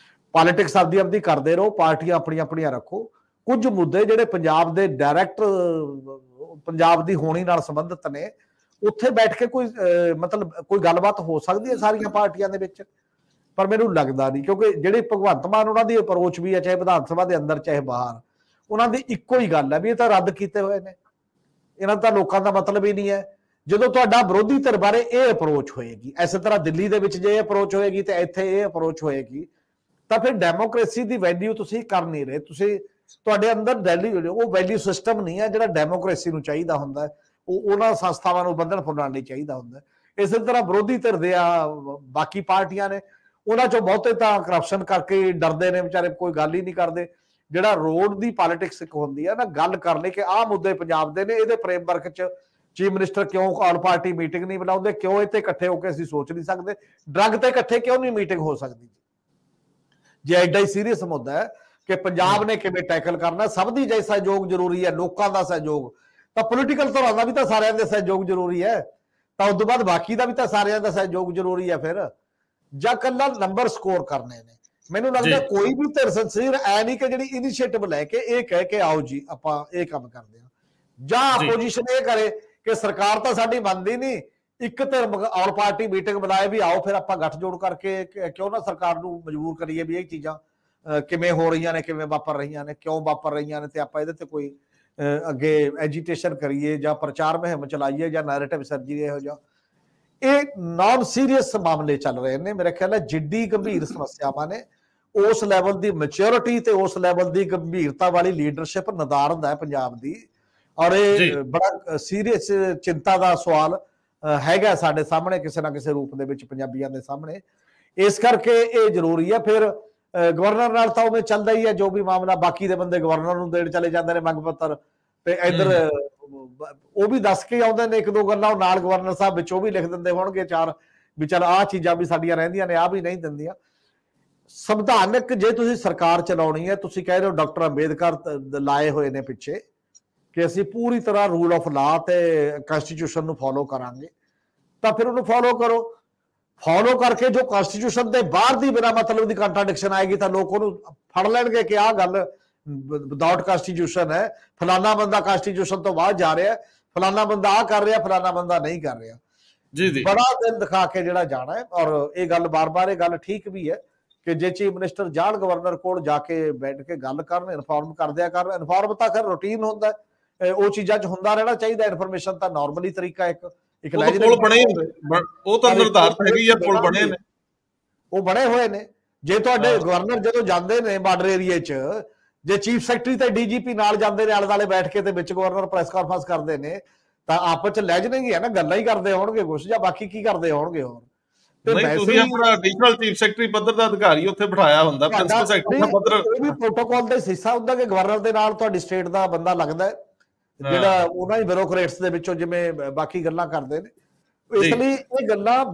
ਪੋਲਿਟਿਕਸ ਆਪਦੀ ਕਰਦੇ ਰਹੋ, ਪਾਰਟੀਆਂ ਆਪਣੀਆਂ ਰੱਖੋ, ਕੁਝ ਮੁੱਦੇ ਜਿਹੜੇ ਪੰਜਾਬ ਦੇ ਡਾਇਰੈਕਟ ਪੰਜਾਬ ਦੀ ਹੋਣੀ ਨਾਲ ਸੰਬੰਧਿਤ ਨੇ, ਉੱਥੇ ਬੈਠ ਕੇ ਕੋਈ ਮਤਲਬ ਕੋਈ ਗੱਲਬਾਤ ਹੋ ਸਕਦੀ ਹੈ ਸਾਰੀਆਂ ਪਾਰਟੀਆਂ ਦੇ ਵਿੱਚ, ਪਰ ਮੈਨੂੰ ਲੱਗਦਾ ਨਹੀਂ, ਕਿਉਂਕਿ ਜਿਹੜੀ ਭਗਵੰਤ ਮਾਨ ਉਹਨਾਂ ਦੀ ਅਪਰੋਚ ਵੀ ਹੈ, ਚਾਹੇ ਵਿਧਾਨ ਸਭਾ ਦੇ ਅੰਦਰ ਚਾਹੇ ਬਾਹਰ, ਉਹਨਾਂ ਦੀ ਇੱਕੋ ਹੀ ਗੱਲ ਹੈ ਵੀ ਇਹ ਤਾਂ ਰੱਦ ਕੀਤੇ ਹੋਏ ਨੇ, ਇਹਨਾਂ ਦਾ ਲੋਕਾਂ ਦਾ ਮਤਲਬ ਹੀ ਨਹੀਂ ਹੈ। ਜਦੋਂ ਤੁਹਾਡਾ ਵਿਰੋਧੀ ਧਿਰ ਬਾਰੇ ਇਹ ਅਪਰੋਚ ਹੋਏਗੀ, ਇਸੇ ਤਰ੍ਹਾਂ ਦਿੱਲੀ ਦੇ ਵਿੱਚ ਜੇ ਇਹ ਅਪਰੋਚ ਹੋਏਗੀ ਤੇ ਇੱਥੇ ਇਹ ਅਪਰੋਚ ਹੋਏਗੀ, ਤਾਂ ਫਿਰ ਡੈਮੋਕ੍ਰੇਸੀ ਦੀ ਵੈਲਿਊ ਤੁਸੀਂ ਕਰ ਨਹੀਂ ਰਹੇ। ਤੁਸੀਂ ਤੁਹਾਡੇ ਅੰਦਰ ਉਹ ਵੈਲਿਊ ਸਿਸਟਮ ਨਹੀਂ ਹੈ ਜਿਹੜਾ ਡੈਮੋਕ੍ਰੇਸੀ ਨੂੰ ਚਾਹੀਦਾ ਹੁੰਦਾ, ਉਹ ਉਹਨਾਂ ਸੰਸਥਾਵਾਂ ਨੂੰ ਬੰਧਨ ਫੁੱਲਣ ਲਈ ਚਾਹੀਦਾ ਹੁੰਦਾ। ਇਸੇ ਤਰ੍ਹਾਂ ਵਿਰੋਧੀ ਧਿਰ ਦੇ ਬਾਕੀ ਪਾਰਟੀਆਂ ਨੇ, ਉਹਨਾਂ ਚੋਂ ਬਹੁਤੇ ਤਾਂ ਕਰਪਸ਼ਨ ਕਰਕੇ ਡਰਦੇ ਨੇ ਵਿਚਾਰੇ, ਕੋਈ ਗੱਲ ਹੀ ਨਹੀਂ ਕਰਦੇ। ਜਿਹੜਾ ਰੋਡ ਦੀ ਪੋਲਿਟਿਕਸ ਇੱਕ ਹੁੰਦੀ ਹੈ ਨਾ, ਗੱਲ ਕਰ ਲਈ ਕਿ ਆਹ ਮੁੱਦੇ ਪੰਜਾਬ ਦੇ ਨੇ, ਇਹਦੇ ਫਰੇਮਵਰਕ 'ਚ ਚੀਫ ਮਿਨਿਸਟਰ ਕਿਉਂ ਆਲ ਪਾਰਟੀ ਮੀਟਿੰਗ ਨਹੀਂ ਬੁਲਾਉਂਦੇ, ਕਿਉਂ ਇੱਥੇ ਇਕੱਠੇ ਹੋ ਕੇ ਅਸੀਂ ਸੋਚ ਨਹੀਂ ਸਕਦੇ, ਡਰੱਗ ਤੇ ਇਕੱਠੇ ਕਿਉਂ ਨਹੀਂ ਮੀਟਿੰਗ ਹੋ ਸਕਦੀ? ਜੇ ਐਡਾ ਹੀ ਸੀਰੀਅਸ ਮੁੱਦਾ ਹੈ ਕਿ ਪੰਜਾਬ ਨੇ ਕਿਵੇਂ ਟੈਕਲ ਕਰਨਾ, ਸਭ ਦੀ ਜੇ ਸਹਿਯੋਗ ਜ਼ਰੂਰੀ ਹੈ, ਲੋਕਾਂ ਦਾ ਸਹਿਯੋਗ, ਤਾਂ ਪੋਲੀਟੀਕਲ ਧਿਰਾਂ ਦਾ ਵੀ ਤਾਂ ਸਾਰਿਆਂ ਦੇ ਸਹਿਯੋਗ ਜ਼ਰੂਰੀ ਹੈ, ਤਾਂ ਉਸ ਤੋਂ ਬਾਅਦ ਬਾਕੀ ਦਾ ਵੀ ਤਾਂ ਸਾਰਿਆਂ ਦਾ ਸਹਿਯੋਗ ਜ਼ਰੂਰੀ ਹੈ ਫਿਰ, ਜਾਂ ਕੱਲਾ ਨੰਬਰ ਸਕੋਰ ਕਰਨੇ ਨੇ। ਮੈਨੂੰ ਲੱਗਦਾ ਕੋਈ ਵੀ ਧਿਰ ਸੰਸੀਰ ਐ ਨਹੀਂ ਕਿ ਜਿਹੜੀ ਇਨੀਸ਼ੀਏਟਿਵ ਲੈ ਕੇ ਇਹ ਕਹਿ ਕੇ ਆਓ ਜੀ ਆਪਾਂ ਇਹ ਕੰਮ ਕਰਦੇ ਹਾਂ, ਜਾਂ ਆਪੋਜੀਸ਼ਨ ਇਹ ਕਰੇ ਕਿ ਸਰਕਾਰ ਤਾਂ ਸਾਡੀ ਮੰਨਦੀ ਨਹੀਂ, ਇੱਕ ਧਿਰ ਆਲ ਪਾਰਟੀ ਮੀਟਿੰਗ ਬੁਲਾਏ ਵੀ ਆਓ ਫਿਰ ਆਪਾਂ ਗੱਠਜੋੜ ਕਰਕੇ ਕਿਉਂ ਨਾ ਸਰਕਾਰ ਨੂੰ ਮਜਬੂਰ ਕਰੀਏ ਵੀ ਇਹ ਚੀਜ਼ਾਂ ਕਿਵੇਂ ਹੋ ਰਹੀਆਂ ਨੇ, ਕਿਵੇਂ ਵਾਪਰ ਰਹੀਆਂ ਨੇ, ਕਿਉਂ ਵਾਪਰ ਰਹੀਆਂ ਨੇ, ਤੇ ਆਪਾਂ ਇਹਦੇ ਤੇ ਕੋਈ ਅੱਗੇ ਐਜੀਟੇਸ਼ਨ ਕਰੀਏ ਜਾਂ ਪ੍ਰਚਾਰ ਮੁਹਿੰਮ ਚਲਾਈਏ ਜਾਂ ਨੈਰੇਟਿਵ ਸਰਜੀਏ। ਇਹੋ ਜਿਹਾ ਇਹ ਨਾਨ ਸੀਰੀਅਸ ਮਾਮਲੇ ਚੱਲ ਰਹੇ ਨੇ। ਮੇਰਾ ਖਿਆਲ ਹੈ ਜਿੱਡੀ ਗੰਭੀਰ ਸਮੱਸਿਆਵਾਂ ਨੇ, ਉਸ ਲੈਵਲ ਦੀ ਮੈਚੁਰਿਟੀ ਤੇ ਉਸ ਲੈਵਲ ਦੀ ਗੰਭੀਰਤਾ ਵਾਲੀ ਲੀਡਰਸ਼ਿਪ ਨਦਾਰਦ ਹੈ ਪੰਜਾਬ ਦੀ, ਔਰ ਇਹ ਬੜਾ ਸੀਰੀਅਸ ਚਿੰਤਾ ਦਾ ਸਵਾਲ ਹੈਗਾ ਸਾਡੇ ਸਾਹਮਣੇ ਕਿਸੇ ਨਾ ਕਿਸੇ ਰੂਪ ਦੇ ਵਿੱਚ ਪੰਜਾਬੀਆਂ ਦੇ ਸਾਹਮਣੇ। ਇਸ ਕਰਕੇ ਇਹ ਜ਼ਰੂਰੀ ਹੈ। ਫਿਰ ਗਵਰਨਰ ਨਾਲ ਤਾਂ ਉਵੇਂ ਚੱਲਦਾ ਹੀ ਹੈ, ਜੋ ਵੀ ਮਾਮਲਾ ਬਾਕੀ ਦੇ ਬੰਦੇ ਗਵਰਨਰ ਨੂੰ ਦੇਣ ਚਲੇ ਜਾਂਦੇ ਨੇ ਮੰਗ ਪੱਤਰ, ਤੇ ਇੱਧਰ ਉਹ ਵੀ ਦੱਸ ਕੇ ਆਉਂਦੇ ਨੇ ਇੱਕ ਦੋ ਗੱਲਾਂ, ਉਹ ਨਾਲ ਗਵਰਨਰ ਸਾਹਿਬ ਵਿੱਚ ਉਹ ਵੀ ਲਿਖ ਦਿੰਦੇ ਹੋਣਗੇ ਚਾਰ ਵੀ ਚੱਲ ਆਹ ਚੀਜ਼ਾਂ ਵੀ ਸਾਡੀਆਂ ਰਹਿੰਦੀਆਂ ਨੇ, ਆਹ ਵੀ ਨਹੀਂ ਦਿੰਦੀਆਂ। ਸੰਵਿਧਾਨਕ ਜੇ ਤੁਸੀਂ ਸਰਕਾਰ ਚਲਾਉਣੀ ਹੈ, ਤੁਸੀਂ ਕਹਿ ਰਹੇ ਹੋ ਡਾਕਟਰ ਅੰਬੇਦਕਰ ਲਾਏ ਹੋਏ ਨੇ ਪਿੱਛੇ ਕਿ ਅਸੀਂ ਪੂਰੀ ਤਰ੍ਹਾਂ ਰੂਲ ਆਫ ਲਾ ਤੇ ਕਨਸਟੀਟਿਊਸ਼ਨ ਨੂੰ ਫੋਲੋ ਕਰਾਂਗੇ, ਤਾਂ ਫਿਰ ਉਹਨੂੰ ਫੋਲੋ ਕਰੋ। ਫੋਲੋ ਕਰਕੇ ਜੋ ਕਨਸਟੀਟਿਊਸ਼ਨ ਦੇ ਬਾਹਰ ਦੀ ਬਿਨਾਂ ਮਤਲਬ ਦੀ ਕੰਟਰਾਡਿਕਸ਼ਨ ਆਏਗੀ ਤਾਂ ਲੋਕ ਉਹਨੂੰ ਫੜ ਲੈਣਗੇ ਕਿ ਆਹ ਗੱਲ ਵਿਦਆਊਟ ਕਨਸਟੀਟਿਊਸ਼ਨ ਹੈ, ਫਲਾਨਾ ਬੰਦਾ ਕਨਸਟੀਟਿਊਸ਼ਨ ਤੋਂ ਬਾਹਰ ਜਾ ਰਿਹਾ, ਫਲਾਨਾ ਬੰਦਾ ਆ ਕਰ ਰਿਹਾ, ਫਲਾਨਾ ਬੰਦਾ ਨਹੀਂ ਕਰ ਰਿਹਾ। ਜੀ ਜੀ, ਬੜਾ ਦਿਲ ਦਿਖਾ ਕੇ ਜਿਹੜਾ ਜਾਣਾ ਹੈ। ਔਰ ਇਹ ਗੱਲ ਬਾਰ-ਬਾਰ, ਇਹ ਗੱਲ ਠੀਕ ਵੀ ਹੈ ਕਿ ਜੇ ਚੀਫ ਮਿਨਿਸਟਰ ਜਾਣ ਗਵਰਨਰ ਕੋਲ, ਜਾ ਕੇ ਬੈਠ ਕੇ ਗੱਲ ਕਰਨ, ਇਨਫੋਰਮ ਕਰ ਦਿਆ ਕਰਨ। ਇਨਫੋਰਮ ਤਾਂ ਖੈਰ ਰੂਟੀਨ ਹੁੰਦਾ, ਉਹ ਚੀਜ਼ਾਂ 'ਚ ਹੁੰਦਾ ਰਹਿਣਾ ਚਾਹੀਦਾ। ਇਨਫੋਰਮੇਸ਼ਨ ਤਾਂ ਨਾਰਮਲੀ ਤਰੀਕਾ ਇੱਕ ਪੁਲ ਬਣੇ ਹੁੰਦੇ, ਉਹ ਤਾਂ ਨਿਰਧਾਰਤ ਹੈਗੀ ਆ, ਪੁਲ ਬਣੇ ਨੇ, ਉਹ ਬਣੇ ਹੋਏ ਨੇ। ਜੇ ਤੁਹਾਡੇ ਗਵਰਨਰ ਜਦੋਂ ਜਾਂਦੇ ਨੇ ਬਾਰਡਰ ਏਰੀਏ 'ਚ, ਜੇ ਚੀਫ ਸੈਕਟਰੀ ਤੇ ਡੀਜੀਪੀ ਨਾਲ ਜਾਂਦੇ ਨੇ ਆਲੇ ਦੁਆਲੇ ਬੈਠ ਕੇ, ਤੇ ਵਿੱਚ ਗਵਰਨਰ ਪ੍ਰੈਸ ਕਾਨਫਰੰਸ ਕਰਦੇ ਨੇ, ਤਾਂ ਆਪਸ 'ਚ ਲੈਜਣਗੇ ਹੈ ਨਾ, ਗੱਲਾਂ ਹੀ ਕਰਦੇ ਹੋਣਗੇ ਕੁਛ, ਜਾਂ ਬਾਕੀ ਕੀ ਕਰਦੇ ਹੋਣਗੇ ਹੋਰ। ਤੁਸੀਂ ਆਪਣਾ ਐਡੀਸ਼ਨਲ ਚੀਫ ਸੈਕਟਰੀ ਪੱਧਰ ਦਾ ਅਧਿਕਾਰੀ ਉੱਥੇ ਬਿਠਾਇਆ ਹੁੰਦਾ, ਪ੍ਰਿੰਸੀਪਲ ਸੈਕਟਰੀ ਦਾ ਪੱਧਰ, ਉਹ ਵੀ ਪ੍ਰੋਟੋਕਾਲ ਦਾ ਹਿੱਸਾ ਹੁੰਦਾ ਕਿ ਗਵਰਨਰ ਦੇ ਨਾਲ ਤੁਹਾਡੀ ਸਟੇਟ ਦਾ ਬੰਦਾ ਲੱਗਦਾ, ਜਿਹੜਾ ਉਹਨਾਂ ਦੀ ਬਿਊਰੋਕਰੇਟਸ ਦੇ ਵਿੱਚੋਂ ਜਿਵੇਂ ਬਾਕੀ ਗੱਲਾਂ ਕਰਦੇ ਨੇ। ਇਸ ਲਈ ਇਹ ਗੱਲਾਂ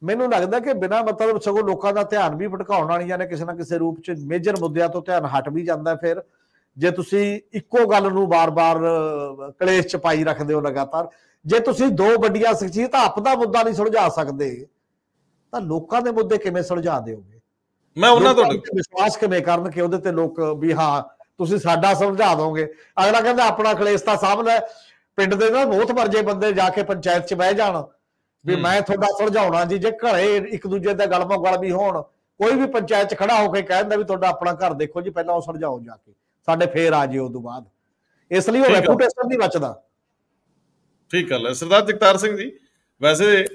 ਮੈਨੂੰ ਲੱਗਦਾ ਕਿ ਬਿਨਾਂ ਮਤਲਬ ਸਗੋਂ ਲੋਕਾਂ ਦਾ ਧਿਆਨ ਵੀ ਭਟਕਾਉਣ ਵਾਲੀਆਂ ਨੇ, ਕਿਸੇ ਨਾ ਕਿਸੇ ਰੂਪ 'ਚ ਮੇਜਰ ਮੁੱਦਿਆਂ ਤੋਂ ਧਿਆਨ ਹਟ ਵੀ ਜਾਂਦਾ। ਫਿਰ ਜੇ ਤੁਸੀਂ ਇੱਕੋ ਗੱਲ ਨੂੰ ਬਾਰ-ਬਾਰ ਕਲੇਸ਼ 'ਚ ਪਾਈ ਰੱਖਦੇ ਹੋ ਲਗਾਤਾਰ, ਜੇ ਤੁਸੀਂ ਦੋ ਵੱਡੀਆਂ ਸ਼ਖਸੀਅਤਾਂ ਆਪਣਾ ਮੁੱਦਾ ਨਹੀਂ ਸੁਲਝਾ ਸਕਦੇ, ਤਾਂ ਲੋਕਾਂ ਦੇ ਮੁੱਦੇ ਕਿਵੇਂ ਸੁਲਝਾ ਦਿਓਗੇ? ਮੈਂ ਉਹਨਾਂ ਤੋਂ ਵਿਸ਼ਵਾਸ ਕਿਵੇਂ ਕਰਨ ਕਿ ਉਹਦੇ ਤੇ ਲੋਕ ਵੀ ਹਾਂ ਤੁਸੀਂ ਸਾਡਾ ਸੁਲਝਾ ਦੋਗੇ? ਅਗਲਾ ਕਹਿੰਦਾ ਆਪਣਾ ਕਲੇਸ਼ ਤਾਂ ਸਾਹਮਣੇ, ਪਿੰਡ ਦੇ ਨਾ ਬਹੁਤ ਮਰਜੇ ਬੰਦੇ ਜਾ ਕੇ ਪੰਚਾਇਤ 'ਚ ਬਹਿ ਜਾਣ ਵੀ ਮੈਂ ਤੁਹਾਡਾ ਸੁਲਝਾਉਣਾ ਜੀ। ਜੇ ਘਰੇ ਇੱਕ ਦੂਜੇ ਦਾ ਗਲਮੋ ਗਲ ਵੀ ਹੋਣ, ਕੋਈ ਵੀ ਪੰਚਾਇਤ 'ਚ ਖੜਾ ਹੋ ਕੇ ਕਹਿੰਦਾ ਵੀ ਤੁਹਾਡਾ ਆਪਣਾ ਘਰ ਦੇਖੋ ਜੀ, ਪਹਿਲਾਂ ਉਹ ਸੁਲਝਾਓ ਜਾ ਕੇ, ਸਾਡੇ ਫੇਰ ਆ ਜਿਓ ਉਦੋਂ ਬਾਅਦ। ਇਸ ਲਈ ਉਹ ਰੈਪੂਟੇਸ਼ਨ ਨਹੀਂ ਬਚਦਾ। ਠੀਕ ਗੱਲ ਹੈ ਸਰਦਾਰ ਜਗਤਾਰ ਸਿੰਘ ਜੀ। ਵੈਸੇ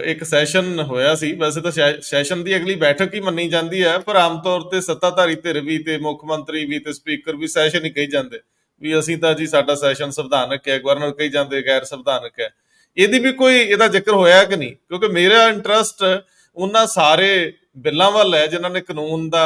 ਇੱਕ ਸੈਸ਼ਨ ਹੋਇਆ ਸੀ, ਵੈਸੇ ਤਾਂ ਸੈਸ਼ਨ ਦੀ ਅਗਲੀ ਬੈਠਕ ਹੀ ਮੰਨੀ ਜਾਂਦੀ ਹੈ, ਪਰ ਆਮ ਤੌਰ ਤੇ ਸੱਤਾਧਾਰੀ ਧਿਰ ਵੀ ਤੇ ਮੁੱਖ ਮੰਤਰੀ ਵੀ ਤੇ ਸਪੀਕਰ ਵੀ ਸੈਸ਼ਨ ਹੀ ਕਹੀ ਜਾਂਦੇ ਵੀ ਅਸੀਂ ਤਾਂ ਜੀ ਸਾਡਾ ਸੈਸ਼ਨ ਸੰਵਿਧਾਨਕ ਹੈ, ਗਵਰਨਰ ਕਹੀ ਜਾਂਦੇ ਗੈਰ ਸੰਵਿਧਾਨਕ ਹੈ। ਇਹਦੀ ਵੀ ਕੋਈ ਇਹਦਾ ਜ਼ਿਕਰ ਹੋਇਆ ਕਿ ਨਹੀਂ? ਕਿਉਂਕਿ ਮੇਰਾ ਇੰਟਰਸਟ ਉਹਨਾਂ ਸਾਰੇ ਬਿੱਲਾਂ ਵੱਲ ਹੈ ਜਿਨ੍ਹਾਂ ਨੇ ਕਾਨੂੰਨ ਦਾ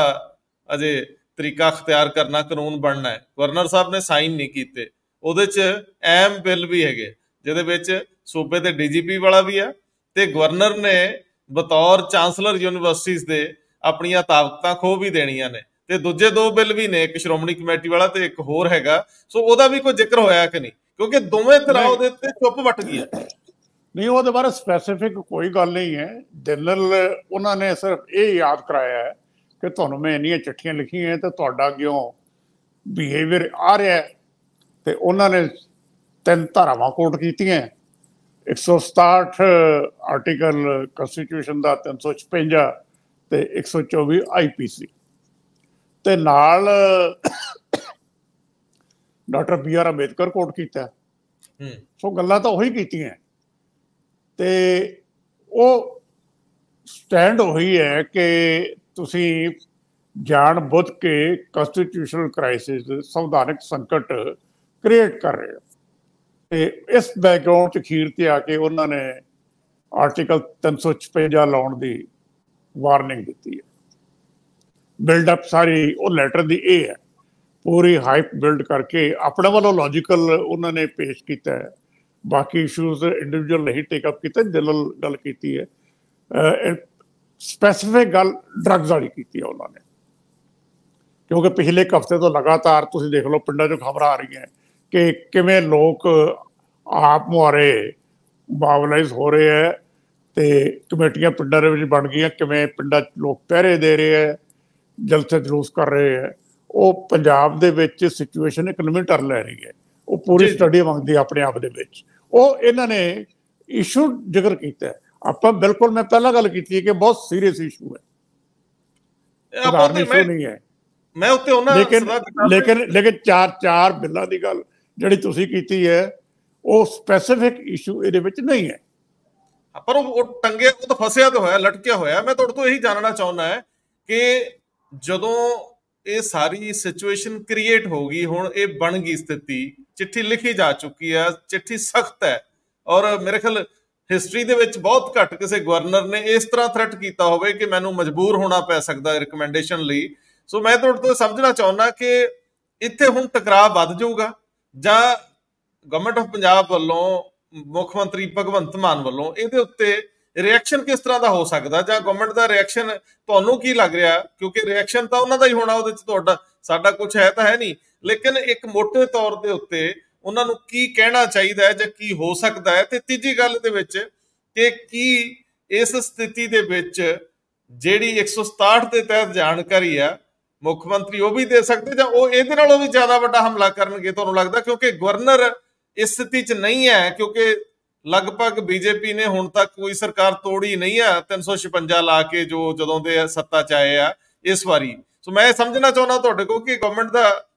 ਅਜੇ ਤਰੀਕਾ ਅਖਤਿਆਰ ਕਰਨਾ, ਕਾਨੂੰਨ ਬਣਨਾ ਹੈ। ਗਵਰਨਰ ਸਾਹਿਬ ਨੇ ਸਾਈਨ ਨਹੀਂ ਕੀਤੇ, ਉਹਦੇ 'ਚ ਅਹਿਮ ਬਿੱਲ ਵੀ ਹੈਗੇ ਜਿਹਦੇ ਵਿੱਚ ਸੂਬੇ ਦੇ ਡੀਜੀਪੀ ਵਾਲਾ ਵੀ ਆ, ਤੇ ਗਵਰਨਰ ਨੇ ਬਤੌਰ ਚਾਂਸਲਰ ਯੂਨੀਵਰਸਿਟੀਜ਼ ਦੇ ਆਪਣੀਆਂ ਤਾਕਤਾਂ ਖੋਹ ਵੀ ਦੇਣੀਆਂ ਨੇ, ਤੇ ਦੂਜੇ ਦੋ ਬਿੱਲ ਵੀ ਨੇ, ਇੱਕ ਸ਼੍ਰੋਮਣੀ ਕਮੇਟੀ ਵਾਲਾ ਤੇ ਇੱਕ ਹੋਰ ਹੈਗਾ। ਸੋ ਉਹਦਾ ਵੀ ਕੋਈ ਜ਼ਿਕਰ ਹੋਇਆ ਕਿ ਨਹੀਂ? ਕਿਉਂਕਿ ਦੋਵੇਂ ਤਰ੍ਹਾਂ ਉਹਦੇ ਤੇ ਚੁੱਪ ਵੱਟ ਗਈ ਹੈ। ਨਹੀਂ, ਉਹਦੇ ਬਾਰੇ ਸਪੈਸੀਫਿਕ ਕੋਈ ਗੱਲ ਨਹੀਂ ਹੈ। ਜਨਰਲ ਉਹਨਾਂ ਨੇ ਸਿਰਫ ਇਹ ਯਾਦ ਕਰਾਇਆ ਹੈ ਕਿ ਤੁਹਾਨੂੰ ਮੈਂ ਇੰਨੀਆਂ ਚਿੱਠੀਆਂ ਲਿਖੀਆਂ ਤੇ ਤੁਹਾਡਾ ਕਿਉਂ ਬਿਹੇਵੀਅਰ ਆ ਰਿਹਾ, ਤੇ ਉਹਨਾਂ ਨੇ 3 ਧਾਰਾਵਾਂ ਕੋਟ ਕੀਤੀਆਂ, 167 ਆਰਟੀਕਲ ਕਨਸਟੀਟਿਊਸ਼ਨ ਦਾ, 356 ਤੇ 124 IPC, ਤੇ ਨਾਲ ਡਾਕਟਰ BR ਅੰਬੇਦਕਰ ਕੋਟ ਕੀਤਾ। ਸੋ ਗੱਲਾਂ ਤਾਂ ਉਹੀ ਕੀਤੀਆਂ, ਤੇ ਉਹ ਸਟੈਂਡ ਉਹੀ ਹੈ ਕਿ ਤੁਸੀਂ ਜਾਣ ਬੁੱਝ ਕੇ ਕਨਸਟੀਟਿਊਸ਼ਨਲ ਕ੍ਰਾਈਸਿਸ, ਸੰਵਿਧਾਨਕ ਸੰਕਟ ਕ੍ਰੀਏਟ ਕਰ ਰਹੇ ਹੋ। ਤੇ ਇਸ ਬੈਕਗਰਾਉਂਡ 'ਚ ਅਖੀਰ ਤੇ ਆ ਕੇ ਉਹਨਾਂ ਨੇ ਆਰਟੀਕਲ 356 ਲਾਉਣ ਦੀ ਵਾਰਨਿੰਗ ਦਿੱਤੀ ਹੈ। ਬਿਲਡਅਪ ਸਾਰੀ ਉਹ ਲੈਟਰ ਦੀ ਇਹ ਹੈ, ਪੂਰੀ ਹਾਈਪ ਬਿਲਡ ਕਰਕੇ ਆਪਣੇ ਵੱਲੋਂ ਲੌਜੀਕਲ ਉਹਨਾਂ ਨੇ ਪੇਸ਼ ਕੀਤਾ ਹੈ। ਬਾਕੀ ਇਸ਼ੂਜ਼ ਇੰਡੀਵਿਜੂਅਲ ਨਹੀਂ ਟੇਕਅਪ ਕੀਤਾ, ਜਨਰਲ ਗੱਲ ਕੀਤੀ ਹੈ। ਸਪੈਸੀਫਿਕ ਗੱਲ ਡਰੱਗਸ ਵਾਲੀ ਕੀਤੀ ਹੈ ਉਹਨਾਂ ਨੇ, ਕਿਉਂਕਿ ਪਿਛਲੇ ਇੱਕ ਹਫ਼ਤੇ ਤੋਂ ਲਗਾਤਾਰ ਤੁਸੀਂ ਦੇਖ ਲਓ ਪਿੰਡਾਂ 'ਚੋਂ ਖਬਰਾਂ ਆ ਰਹੀਆਂ ਕਿ ਕਿਵੇਂ ਲੋਕ ਆਪ ਮੁਹਾਰੇ ਮੋਬਿਲਾਈਜ਼ ਹੋ ਰਹੇ ਹੈ, ਤੇ ਕਮੇਟੀਆਂ ਪਿੰਡਾਂ ਦੇ ਵਿੱਚ ਬਣ ਗਈਆਂ, ਕਿਵੇਂ ਪਿੰਡਾਂ 'ਚ ਲੋਕ ਪਹਿਰੇ ਦੇ ਰਹੇ ਹੈ, ਜਲਸੇ ਜਲੂਸ ਕਰ ਰਹੇ ਹੈ। ਉਹ ਪੰਜਾਬ ਦੇ ਵਿੱਚ ਸਿਚੁਏਸ਼ਨ ਇੱਕ ਨਵੀਂ ਟਰਨ ਲੈ ਰਹੀ ਹੈ, ਉਹ ਪੂਰੀ ਸਟੱਡੀ ਮੰਗਦੀ ਆਪਣੇ ਆਪ ਦੇ ਵਿੱਚ। ਉਹ ਇਹਨਾਂ ਨੇ ਇਸ਼ੂ ਜ਼ਿਕਰ ਕੀਤਾ। ਆਪਾਂ ਬਿਲਕੁਲ, ਮੈਂ ਪਹਿਲਾਂ ਗੱਲ ਕੀਤੀ ਹੈ ਕਿ ਬਹੁਤ ਸੀਰੀਅਸ ਇਸ਼ੂ ਹੈ, ਸਧਾਰਨ ਇਸ਼ੂ ਨਹੀਂ ਹੈ। ਮੈਂ ਉੱਤੇ ਉਹਨਾਂ ਲੇਕਿਨ ਚਾਰ ਬਿੱਲਾਂ ਦੀ ਗੱਲ ਜਿਹੜੀ ਤੁਸੀਂ ਕੀਤੀ ਹੈ, ਉਹ ਸਪੈਸੀਫਿਕ ਇਸ਼ੂ ਇਹਦੇ ਵਿੱਚ ਨਹੀਂ ਹੈ। ਪਰ ਉਹ ਟੰਗੇ, ਉਹ ਤਾਂ ਫਸਿਆ ਤਾਂ ਹੋਇਆ, ਲਟਕਿਆ ਹੋਇਆ। ਮੈਂ ਤੁਹਾਡੇ ਤੋਂ ਇਹੀ ਜਾਣਨਾ ਚਾਹੁੰਦਾ ਹੈ ਕਿ ਜਦੋਂ ਇਹ ਸਾਰੀ ਸਿਚੁਏਸ਼ਨ ਕ੍ਰੀਏਟ ਹੋ ਗਈ, ਹੁਣ ਇਹ ਬਣ ਗਈ ਸਥਿਤੀ, ਚਿੱਠੀ ਲਿਖੀ ਜਾ ਚੁੱਕੀ ਹੈ, ਚਿੱਠੀ ਸਖਤ ਹੈ, ਔਰ ਮੇਰੇ ਖਿਆਲ ਹਿਸਟਰੀ ਦੇ ਵਿੱਚ ਬਹੁਤ ਘੱਟ ਕਿਸੇ ਗਵਰਨਰ ਨੇ ਇਸ ਤਰ੍ਹਾਂ ਥ੍ਰੈਟ ਕੀਤਾ ਹੋਵੇ ਕਿ ਮੈਨੂੰ ਮਜਬੂਰ ਹੋਣਾ ਪੈ ਸਕਦਾ ਰਿਕਮੈਂਡੇਸ਼ਨ ਲਈ। ਸੋ ਮੈਂ ਤੁਹਾਡੇ ਤੋਂ ਸਮਝਣਾ ਚਾਹੁੰਦਾ ਕਿ ਇੱਥੇ ਹੁਣ ਟਕਰਾਅ ਵੱਧ ਜਾਊਗਾ, ਜਾਂ ਗਵਰਨਮੈਂਟ ਆਫ ਪੰਜਾਬ ਵੱਲੋਂ, ਮੁੱਖ ਮੰਤਰੀ ਭਗਵੰਤ ਮਾਨ ਵੱਲੋਂ ਇਹਦੇ ਉੱਤੇ ਰਿਐਕਸ਼ਨ ਕਿਸ ਤਰ੍ਹਾਂ ਦਾ ਹੋ ਸਕਦਾ, ਜਾਂ ਗਵਰਨਮੈਂਟ ਦਾ ਰਿਐਕਸ਼ਨ ਤੁਹਾਨੂੰ ਕੀ ਲੱਗ ਰਿਹਾ? ਕਿਉਂਕਿ ਰਿਐਕਸ਼ਨ ਤਾਂ ਉਹਨਾਂ ਦਾ ਹੀ ਹੋਣਾ, ਉਹਦੇ 'ਚ ਤੁਹਾਡਾ ਸਾਡਾ ਕੁਝ ਹੈ ਤਾਂ ਹੈ ਨਹੀਂ, ਲੇਕਿਨ ਇੱਕ ਮੋਟੇ ਤੌਰ ਦੇ ਉੱਤੇ ਉਹਨਾਂ ਨੂੰ ਕੀ ਕਹਿਣਾ ਚਾਹੀਦਾ ਹੈ ਜਾਂ ਕੀ ਹੋ ਸਕਦਾ ਹੈ? ਤੇ ਤੀਜੀ ਗੱਲ ਦੇ ਵਿੱਚ ਕਿ ਕੀ ਇਸ ਸਥਿਤੀ ਦੇ ਵਿੱਚ ਜਿਹੜੀ 167 ਦੇ ਤਹਿਤ ਜਾਣਕਾਰੀ ਆ, ਮੁੱਖ ਮੰਤਰੀ ਉਹ ਵੀ ਦੇ ਸਕਦੇ ਜਾਂ ਉਹ ਇਹਦੇ ਨਾਲੋਂ ਵੀ ਜ਼ਿਆਦਾ ਵੱਡਾ ਹਮਲਾ ਕਰਨਗੇ ਤੁਹਾਨੂੰ ਲੱਗਦਾ? ਕਿਉਂਕਿ ਗਵਰਨਰ ਇਸ ਸਥਿਤੀ 'ਚ ਨਹੀਂ ਹੈ, ਕਿਉਂਕਿ ਲਗਭਗ ਬੀਜੇਪੀ ਨੇ ਹੁਣ ਤੱਕ ਕੋਈ ਸਰਕਾਰ ਤੋੜੀ ਨਹੀਂ ਆ 356 ਲਾ ਕੇ ਜੋ ਜਦੋਂ ਦੇ ਸੱਤਾ 'ਚ ਆਏ ਆ ਇਸ ਵਾਰੀ। ਸੋ ਮੈਂ ਸਮਝਣਾ ਚਾਹੁੰਦਾ ਤੁਹਾਡੇ ਕੋਲ ਕਿ ਗਵਰਨਮੈਂਟ ਦਾ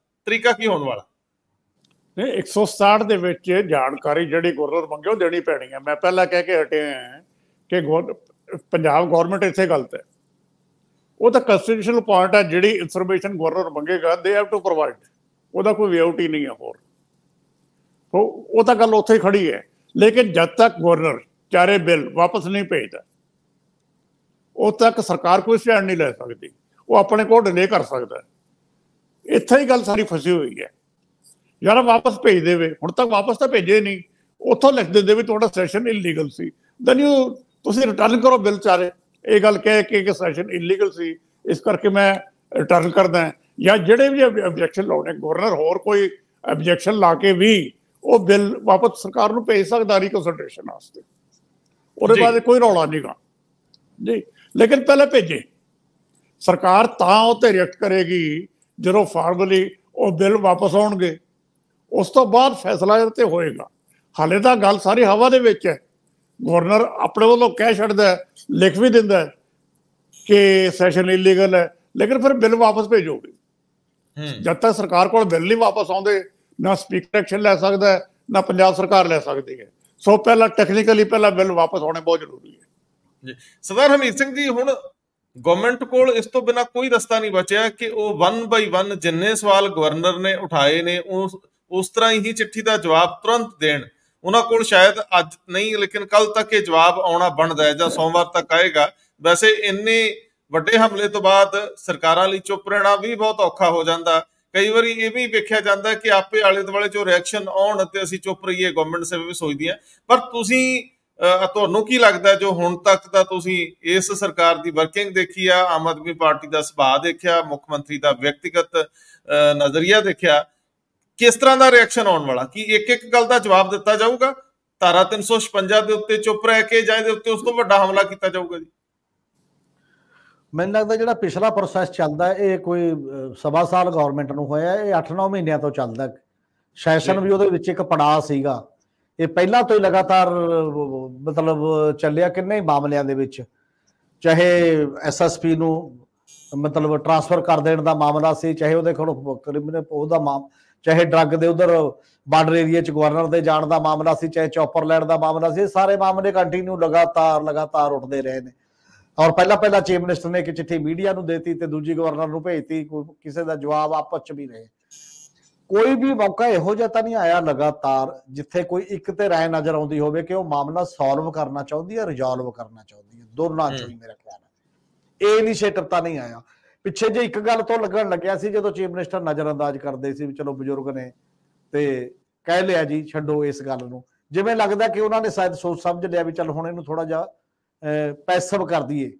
ਤਰੀਕਾ ਕੀ ਹੋਣ ਵਾਲਾ? 167 ਦੇ ਵਿੱਚ ਜਾਣਕਾਰੀ ਜਿਹੜੀ ਗਵਰਨਰ ਮੰਗੇ ਉਹ ਦੇਣੀ ਪੈਣੀ ਹੈ। ਮੈਂ ਪਹਿਲਾਂ ਕਹਿ ਕੇ ਹਟਿਆ ਕਿ ਪੰਜਾਬ ਗਵਰਨਮੈਂਟ ਇੱਥੇ ਗਲਤ ਹੈ। ਉਹ ਤਾਂ ਕੰਸਟੀਟਿਊਸ਼ਨਲ ਪੁਆਇੰਟ ਹੈ, ਜਿਹੜੀ information governor ਮੰਗੇਗਾ they have to provide, ਉਹਦਾ ਕੋਈ ਵੇਆਊਟ ਹੀ ਨਹੀਂ ਹੈ ਹੋਰ। ਉਹ ਤਾਂ ਗੱਲ ਉੱਥੇ ਖੜੀ ਹੈ। ਲੇਕਿਨ ਜਦ ਤੱਕ ਗਵਰਨਰ ਚਾਰੇ ਬਿੱਲ ਵਾਪਸ ਨਹੀਂ ਭੇਜਦਾ ਉਦ ਤੱਕ ਸਰਕਾਰ ਕੋਈ ਸਟੈਂਡ ਨਹੀਂ ਲੈ ਸਕਦੀ। ਉਹ ਆਪਣੇ ਕੋਲ ਡਿਲੇ ਕਰ ਸਕਦਾ। ਇੱਥੇ ਹੀ ਗੱਲ ਸਾਰੀ ਫਸੀ ਹੋਈ ਹੈ। ਯਾਰ ਵਾਪਸ ਭੇਜ ਦੇਵੇ, ਹੁਣ ਤੱਕ ਵਾਪਸ ਤਾਂ ਭੇਜੇ ਨਹੀਂ। ਉੱਥੋਂ ਲਿਖ ਦਿੰਦੇ ਵੀ ਤੁਹਾਡਾ ਸੈਸ਼ਨ ਇਲੀਗਲ ਸੀ, ਦੈਨ ਤੁਸੀਂ ਰਿਟਰਨ ਕਰੋ ਬਿੱਲ ਚਾਰੇ। ਇਹ ਗੱਲ ਕਹਿ ਕੇ ਕਿ ਸੈਸ਼ਨ ਇਲੀਗਲ ਸੀ ਇਸ ਕਰਕੇ ਮੈਂ ਰਿਟਰਨ ਕਰਦਾ, ਜਾਂ ਜਿਹੜੇ ਵੀ ਆਬਜੈਕਸ਼ਨ ਲਾਉਣੇ ਗਵਰਨਰ ਹੋਰ ਕੋਈ ਆਬਜੈਕਸ਼ਨ ਲਾ ਕੇ ਵੀ ਉਹ ਬਿੱਲ ਵਾਪਸ ਸਰਕਾਰ ਨੂੰ ਭੇਜ ਸਕਦਾ ਰੀਕਨਸਲਟੇਸ਼ਨ ਵਾਸਤੇ। ਉਹਦੇ ਬਾਅਦ ਕੋਈ ਰੌਲਾ ਨਹੀਂਗਾ ਜੀ। ਲੇਕਿਨ ਪਹਿਲਾਂ ਭੇਜੇ, ਸਰਕਾਰ ਤਾਂ ਉਹ 'ਤੇ ਰਿਐਕਟ ਕਰੇਗੀ ਜਦੋਂ ਫਾਰਮਲੀ ਉਹ ਬਿੱਲ ਵਾਪਸ ਆਉਣਗੇ, ਉਸ ਤੋਂ ਬਾਅਦ ਫੈਸਲਾ ਇਹਦੇ 'ਤੇ ਹੋਏਗਾ। ਹਾਲੇ ਤਾਂ ਗੱਲ ਸਾਰੀ ਹਵਾ ਦੇ ਵਿੱਚ ਹੈ। ਗਵਰਨਰ ਆਪਣੇ ਵੱਲੋਂ ਕਹਿ ਛੱਡਦਾ, ਲਿਖ ਵੀ ਦਿੰਦਾ ਕਿ ਸੈਸ਼ਨ ਇਲੀਗਲ ਹੈ, ਲੇਕਿਨ ਫਿਰ ਬਿੱਲ ਵਾਪਸ ਭੇਜੋਗੇ। ਜਦ ਤੱਕ ਸਰਕਾਰ ਕੋਲ ਬਿੱਲ ਨਹੀਂ ਵਾਪਸ ਆਉਂਦੇ, ਨਾ ਸਪੀਕਰ ਐਕਸ਼ਨ ਲੈ ਸਕਦਾ ਨਾ ਪੰਜਾਬ ਸਰਕਾਰ ਲੈ ਸਕਦੀ ਹੈ। ਸੋ ਪਹਿਲਾਂ ਟੈਕਨੀਕਲੀ ਪਹਿਲਾਂ ਬਿੱਲ ਵਾਪਸ ਆਉਣੇ ਬਹੁਤ ਜ਼ਰੂਰੀ ਹੈ ਜੀ। ਸਰਦਾਰ ਹਰਮੀਤ ਸਿੰਘ ਜੀ, ਹੁਣ ਗਵਰਨਮੈਂਟ ਕੋਲ ਇਸ ਤੋਂ ਬਿਨਾਂ ਕੋਈ ਰਸਤਾ ਨਹੀਂ ਬਚਿਆ ਕਿ ਉਹ 1 ਬਾਈ 1 ਜਿੰਨੇ ਸਵਾਲ ਗਵਰਨਰ ਨੇ ਉਠਾਏ ਨੇ ਉਸ ਤਰ੍ਹਾਂ ਹੀ ਚਿੱਠੀ ਦਾ ਜਵਾਬ ਤੁਰੰਤ ਦੇਣ। ਉਹਨਾਂ ਕੋਲ ਸ਼ਾਇਦ ਅੱਜ ਨਹੀਂ ਲੇਕਿਨ ਕੱਲ ਤੱਕ ਇਹ ਜਵਾਬ ਆਉਣਾ ਬਣਦਾ ਹੈ ਜਾਂ ਸੋਮਵਾਰ ਤੱਕ ਆਏਗਾ। ਵੈਸੇ ਇੰਨੇ ਵੱਡੇ ਹਮਲੇ ਤੋਂ ਬਾਅਦ ਸਰਕਾਰਾਂ ਲਈ ਚੁੱਪ ਰਹਿਣਾ ਵੀ ਬਹੁਤ ਔਖਾ ਹੋ ਜਾਂਦਾ। ਕਈ ਵਾਰੀ ਇਹ ਵੀ ਵੇਖਿਆ ਜਾਂਦਾ ਕਿ ਆਪੇ ਆਲੇ ਦੁਆਲੇ ਚੋਂ ਰਿਐਕਸ਼ਨ ਆਉਣ ਅਤੇ ਅਸੀਂ ਚੁੱਪ ਰਹੀਏ, ਗਵਰਨਮੈਂਟ ਸੇ ਵੀ ਸੋਚਦੀ ਹੈ। ਪਰ ਤੁਸੀਂ ਤੁਹਾਨੂੰ ਕੀ ਲੱਗਦਾ ਜੋ ਹੁਣ ਤੱਕ ਤਾਂ ਤੁਸੀਂ ਇਸ ਸਰਕਾਰ ਦੀ ਵਰਕਿੰਗ ਦੇਖੀ ਆ, ਆਮ ਆਦਮੀ ਪਾਰਟੀ ਦਾ ਸੁਭਾਅ ਦੇਖਿਆ, ਮੁੱਖ ਮੰਤਰੀ ਦਾ ਵਿਅਕਤੀਗਤ ਨਜ਼ਰੀਆ ਦੇਖਿਆ, ਕਿਸ ਤਰ੍ਹਾਂ ਦਾ ਰਿਐਕਸ਼ਨ ਆਉਣ ਵਾਲਾ? ਕੀ ਇੱਕ ਗੱਲ ਦਾ ਜਵਾਬ ਦਿੱਤਾ ਜਾਊਗਾ ਧਾਰਾ 356 ਦੇ ਉੱਤੇ ਚੁੱਪ ਰਹਿ ਕੇ, ਜਾਂ ਇਹਦੇ ਉੱਤੇ ਉਸ ਤੋਂ ਵੱਡਾ ਹਮਲਾ ਕੀਤਾ ਜਾਊਗਾ ਜੀ? ਮੈਨੂੰ ਲੱਗਦਾ ਜਿਹੜਾ ਪਿਛਲਾ ਪ੍ਰੋਸੈਸ ਚੱਲਦਾ ਇਹ ਕੋਈ ਸਵਾ ਸਾਲ ਗਵਰਨਮੈਂਟ ਨੂੰ ਹੋਇਆ, ਇਹ 8-9 ਮਹੀਨਿਆਂ ਤੋਂ ਚੱਲਦਾ। ਸੈਸ਼ਨ ਵੀ ਉਹਦੇ ਵਿੱਚ ਇੱਕ ਪੜਾਅ ਸੀਗਾ। ਇਹ ਪਹਿਲਾਂ ਤੋਂ ਹੀ ਲਗਾਤਾਰ ਮਤਲਬ ਚੱਲਿਆ ਕਿੰਨੇ ਹੀ ਮਾਮਲਿਆਂ ਦੇ ਵਿੱਚ, ਚਾਹੇ SSP ਨੂੰ ਮਤਲਬ ਟਰਾਂਸਫਰ ਕਰ ਦੇਣ ਦਾ ਮਾਮਲਾ ਸੀ, ਚਾਹੇ ਉਹਦੇ ਕੋਲ ਕ੍ਰਿਮੀਨਲ ਉਹਦਾ ਚਾਹੇ ਡਰੱਗ ਦੇ ਉਧਰ ਬਾਰਡਰ ਏਰੀਆ 'ਚ ਗਵਰਨਰ ਦੇ ਜਾਣ ਦਾ ਮਾਮਲਾ ਸੀ, ਚਾਹੇ ਚੌਪਰ ਲੈਣ ਦਾ ਮਾਮਲਾ ਸੀ। ਸਾਰੇ ਮਾਮਲੇ ਕੰਟੀਨਿਊ ਲਗਾਤਾਰ ਉੱਠਦੇ ਰਹੇ ਨੇ। ਔਰ ਪਹਿਲਾਂ ਚੀਫ ਮਿਨਿਸਟਰ ਨੇ ਇੱਕ ਚਿੱਠੀ ਮੀਡੀਆ ਨੂੰ ਦੇਤੀ ਤੇ ਦੂਜੀ ਗਵਰਨਰ ਨੂੰ ਭੇਜਤੀ, ਕਿਸੇ ਦਾ ਜਵਾਬ ਆਪਸ 'ਚ ਵੀ ਰਹੇ। ਕੋਈ ਵੀ ਮੌਕਾ ਇਹੋ ਜਿਹਾ ਤਾਂ ਨਹੀਂ ਆਇਆ ਲਗਾਤਾਰ ਜਿੱਥੇ ਕੋਈ ਇੱਕ ਤੇ ਰਾਏ ਨਜ਼ਰ ਆਉਂਦੀ ਹੋਵੇ ਕਿ ਉਹ ਮਾਮਲਾ ਸੋਲਵ ਕਰਨਾ ਚਾਹੁੰਦੀ ਹੈ, ਰਿਜ਼ੋਲਵ ਕਰਨਾ ਚਾਹੁੰਦੀ ਹੈ। ਦੋਨਾਂ ਚੋਂ ਹੀ ਮੇਰਾ ਖਿਆਲ ਹੈ ਇਹ ਇਨੀਸ਼ੀਏਟਿਵ ਤਾਂ ਨਹੀਂ ਆਇਆ। ਪਿੱਛੇ ਜੇ ਇੱਕ ਗੱਲ ਤੋਂ ਲੱਗਣ ਲੱਗਿਆ ਸੀ ਜਦੋਂ ਚੀਫ ਮਿਨਿਸਟਰ ਨਜ਼ਰ ਅੰਦਾਜ਼ ਕਰਦੇ ਸੀ ਵੀ ਚਲੋ ਬਜ਼ੁਰਗ ਨੇ ਤੇ ਕਹਿ ਲਿਆ ਜੀ ਛੱਡੋ ਇਸ ਗੱਲ ਨੂੰ। ਜਿਵੇਂ ਲੱਗਦਾ ਕਿ ਉਹਨਾਂ ਨੇ ਸ਼ਾਇਦ ਸੋਚ ਸਮਝ ਲਿਆ ਵੀ ਚੱਲ ਹੁਣ ਇਹਨੂੰ ਥੋੜਾ ਜਿਹਾ ਪੈਸਿਵ ਕਰ ਦਈਏ,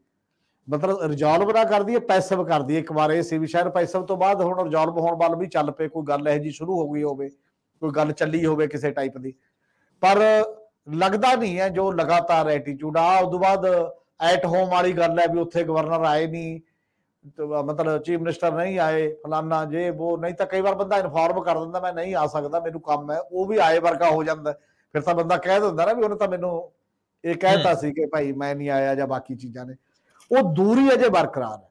ਮਤਲਬ ਰਿਜ਼ੋਲਵ ਨਾ ਕਰ ਦਈਏ, ਪੈਸਿਵ ਕਰ ਦਈਏ। ਇੱਕ ਵਾਰ ਇਹ ਸੀ ਵੀ ਸ਼ਾਇਦ ਪੈਸਿਵ ਤੋਂ ਬਾਅਦ ਹੁਣ ਰਿਜ਼ੋਲਵ ਹੋਣ ਵੱਲ ਵੀ ਚੱਲ ਪਏ, ਕੋਈ ਗੱਲ ਇਹੋ ਜਿਹੀ ਸ਼ੁਰੂ ਹੋ ਗਈ ਹੋਵੇ, ਕੋਈ ਗੱਲ ਚੱਲੀ ਹੋਵੇ ਕਿਸੇ ਟਾਈਪ ਦੀ। ਪਰ ਲੱਗਦਾ ਨਹੀਂ ਹੈ ਜੋ ਲਗਾਤਾਰ ਐਟੀਟਿਊਡ ਆ। ਉਦੋਂ ਬਾਅਦ ਐਟ ਹੋਮ ਵਾਲੀ ਗੱਲ ਹੈ ਵੀ ਉੱਥੇ ਗਵਰਨਰ ਆਏ ਨਹੀਂ, ਮਤਲਬ ਚੀਫ ਮਿਨਿਸਟਰ ਨਹੀਂ ਆਏ, ਫਲਾਨਾ ਜੇ ਉਹ। ਨਹੀਂ ਤਾਂ ਕਈ ਵਾਰ ਬੰਦਾ ਇਨਫੋਰਮ ਕਰ ਦਿੰਦਾ ਮੈਂ ਨਹੀਂ ਆ ਸਕਦਾ, ਮੈਨੂੰ ਕੰਮ ਹੈ, ਉਹ ਵੀ ਆਏ ਵਰਗਾ ਹੋ ਜਾਂਦਾ। ਫਿਰ ਤਾਂ ਬੰਦਾ ਕਹਿ ਦਿੰਦਾ ਨਾ ਵੀ ਉਹਨੇ ਤਾਂ ਮੈਨੂੰ ਇਹ ਕਹਿਤਾ ਸੀ ਕਿ ਭਾਈ ਮੈਂ ਨਹੀਂ ਆਇਆ, ਜਾਂ ਬਾਕੀ ਚੀਜ਼ਾਂ ਨੇ। ਉਹ ਦੂਰੀ ਅਜੇ ਬਰਕਰਾਰ ਹੈ।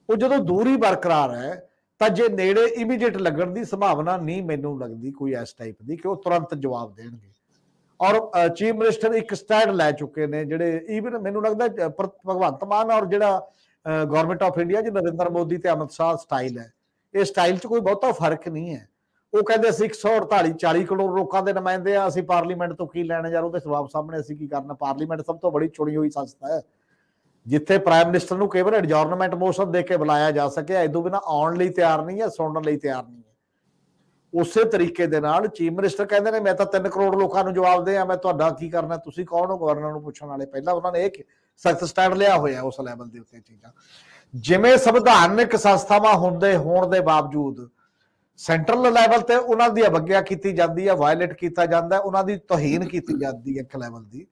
ਉਹ ਜਦੋਂ ਦੂਰੀ ਬਰਕਰਾਰ ਹੈ ਤਾਂ ਜੇ ਨੇੜੇ ਇਮੀਡੀਏਟ ਲੱਗਣ ਦੀ ਸੰਭਾਵਨਾ ਨਹੀਂ ਮੈਨੂੰ ਲੱਗਦੀ ਕੋਈ ਇਸ ਟਾਈਪ ਦੀ ਕਿ ਉਹ ਤੁਰੰਤ ਜਵਾਬ ਦੇਣਗੇ। ਔਰ ਚੀਫ ਮਿਨਿਸਟਰ ਇੱਕ ਸਟੈਂਡ ਲੈ ਚੁੱਕੇ ਨੇ ਜਿਹੜੇ ਈਵਨ ਮੈਨੂੰ ਲੱਗਦਾ ਭਗਵੰਤ ਮਾਨ ਔਰ ਜਿਹੜਾ ਗਵਰਨਮੈਂਟ ਆਫ ਇੰਡੀਆ ਜੀ ਨਰਿੰਦਰ ਮੋਦੀ ਤੇ ਅਮਿਤ ਸ਼ਾਹ ਸਟਾਈਲ ਹੈ, ਇਹ ਸਟਾਈਲ 'ਚ ਕੋਈ ਬਹੁਤਾ ਫਰਕ ਨਹੀਂ ਹੈ। ਉਹ ਕਹਿੰਦੇ ਅਸੀਂ 148-40 ਕਰੋੜ ਲੋਕਾਂ ਦੇ ਨੁਮਾਇੰਦੇ ਆ, ਅਸੀਂ ਪਾਰਲੀਮੈਂਟ ਤੋਂ ਕੀ ਲੈਣਾ ਯਾਰ, ਉਹਦੇ ਜਵਾਬ ਸਾਹਮਣੇ ਅਸੀਂ ਕੀ ਕਰਨਾ। ਪਾਰਲੀਮੈਂਟ ਸਭ ਤੋਂ ਬੜੀ ਚੁਣੀ ਹੋਈ ਸੰਸਥਾ ਹੈ ਜਿੱਥੇ ਪ੍ਰਾਈਮ ਮਿਨਿਸਟਰ ਨੂੰ ਕੇਵਲ ਐਡਜੋਰਨਮੈਂਟ ਮੋਸ਼ਨ ਦੇ ਕੇ ਬੁਲਾਇਆ ਜਾ ਸਕੇ, ਇਦੋਂ ਬਿਨਾਂ ਆਉਣ ਲਈ ਤਿਆਰ ਨਹੀਂ ਹੈ, ਸੁਣਨ ਲਈ ਤਿਆਰ ਨਹੀਂ ਹੈ। ਉਸੇ ਤਰੀਕੇ ਦੇ ਨਾਲ ਚੀਫ ਮਿਨਿਸਟਰ ਕਹਿੰਦੇ ਨੇ ਮੈਂ ਤਾਂ 3 ਕਰੋੜ ਲੋਕਾਂ ਨੂੰ ਜਵਾਬ ਦੇ ਆ, ਮੈਂ ਤੁਹਾਡਾ ਕੀ ਕਰਨਾ, ਤੁਸੀਂ ਕੌਣ ਹੋ ਗਵਰਨਰ ਨੂੰ ਪੁੱਛਣ ਵਾਲੇ। ਪਹਿਲਾਂ ਉਹਨਾਂ ਨੇ ਇਹ ਸਖਤ ਸਟੈਂਡ ਲਿਆ ਹੋਇਆ ਉਸ ਲੈਵਲ ਦੇ ਉੱਤੇ। ਚੀਜ਼ਾਂ ਜਿਵੇਂ ਸੰਵਿਧਾਨਕ ਸੰਸਥਾਵਾਂ ਹੋਣ ਦੇ ਬਾਵਜੂਦ ਸੈਂਟਰਲ ਲੈਵਲ ਤੇ ਉਹਨਾਂ ਦੀ ਅਵਗਿਆ ਕੀਤੀ ਜਾਂਦੀ ਹੈ, ਵਾਇਲੇਟ ਕੀਤਾ ਜਾਂਦਾ, ਉਹਨਾਂ ਦੀ ਤੋਹੀਨ ਕੀਤੀ ਜਾਂਦੀ ਹੈ ਇੱਕ ਲੈਵਲ ਦੀ।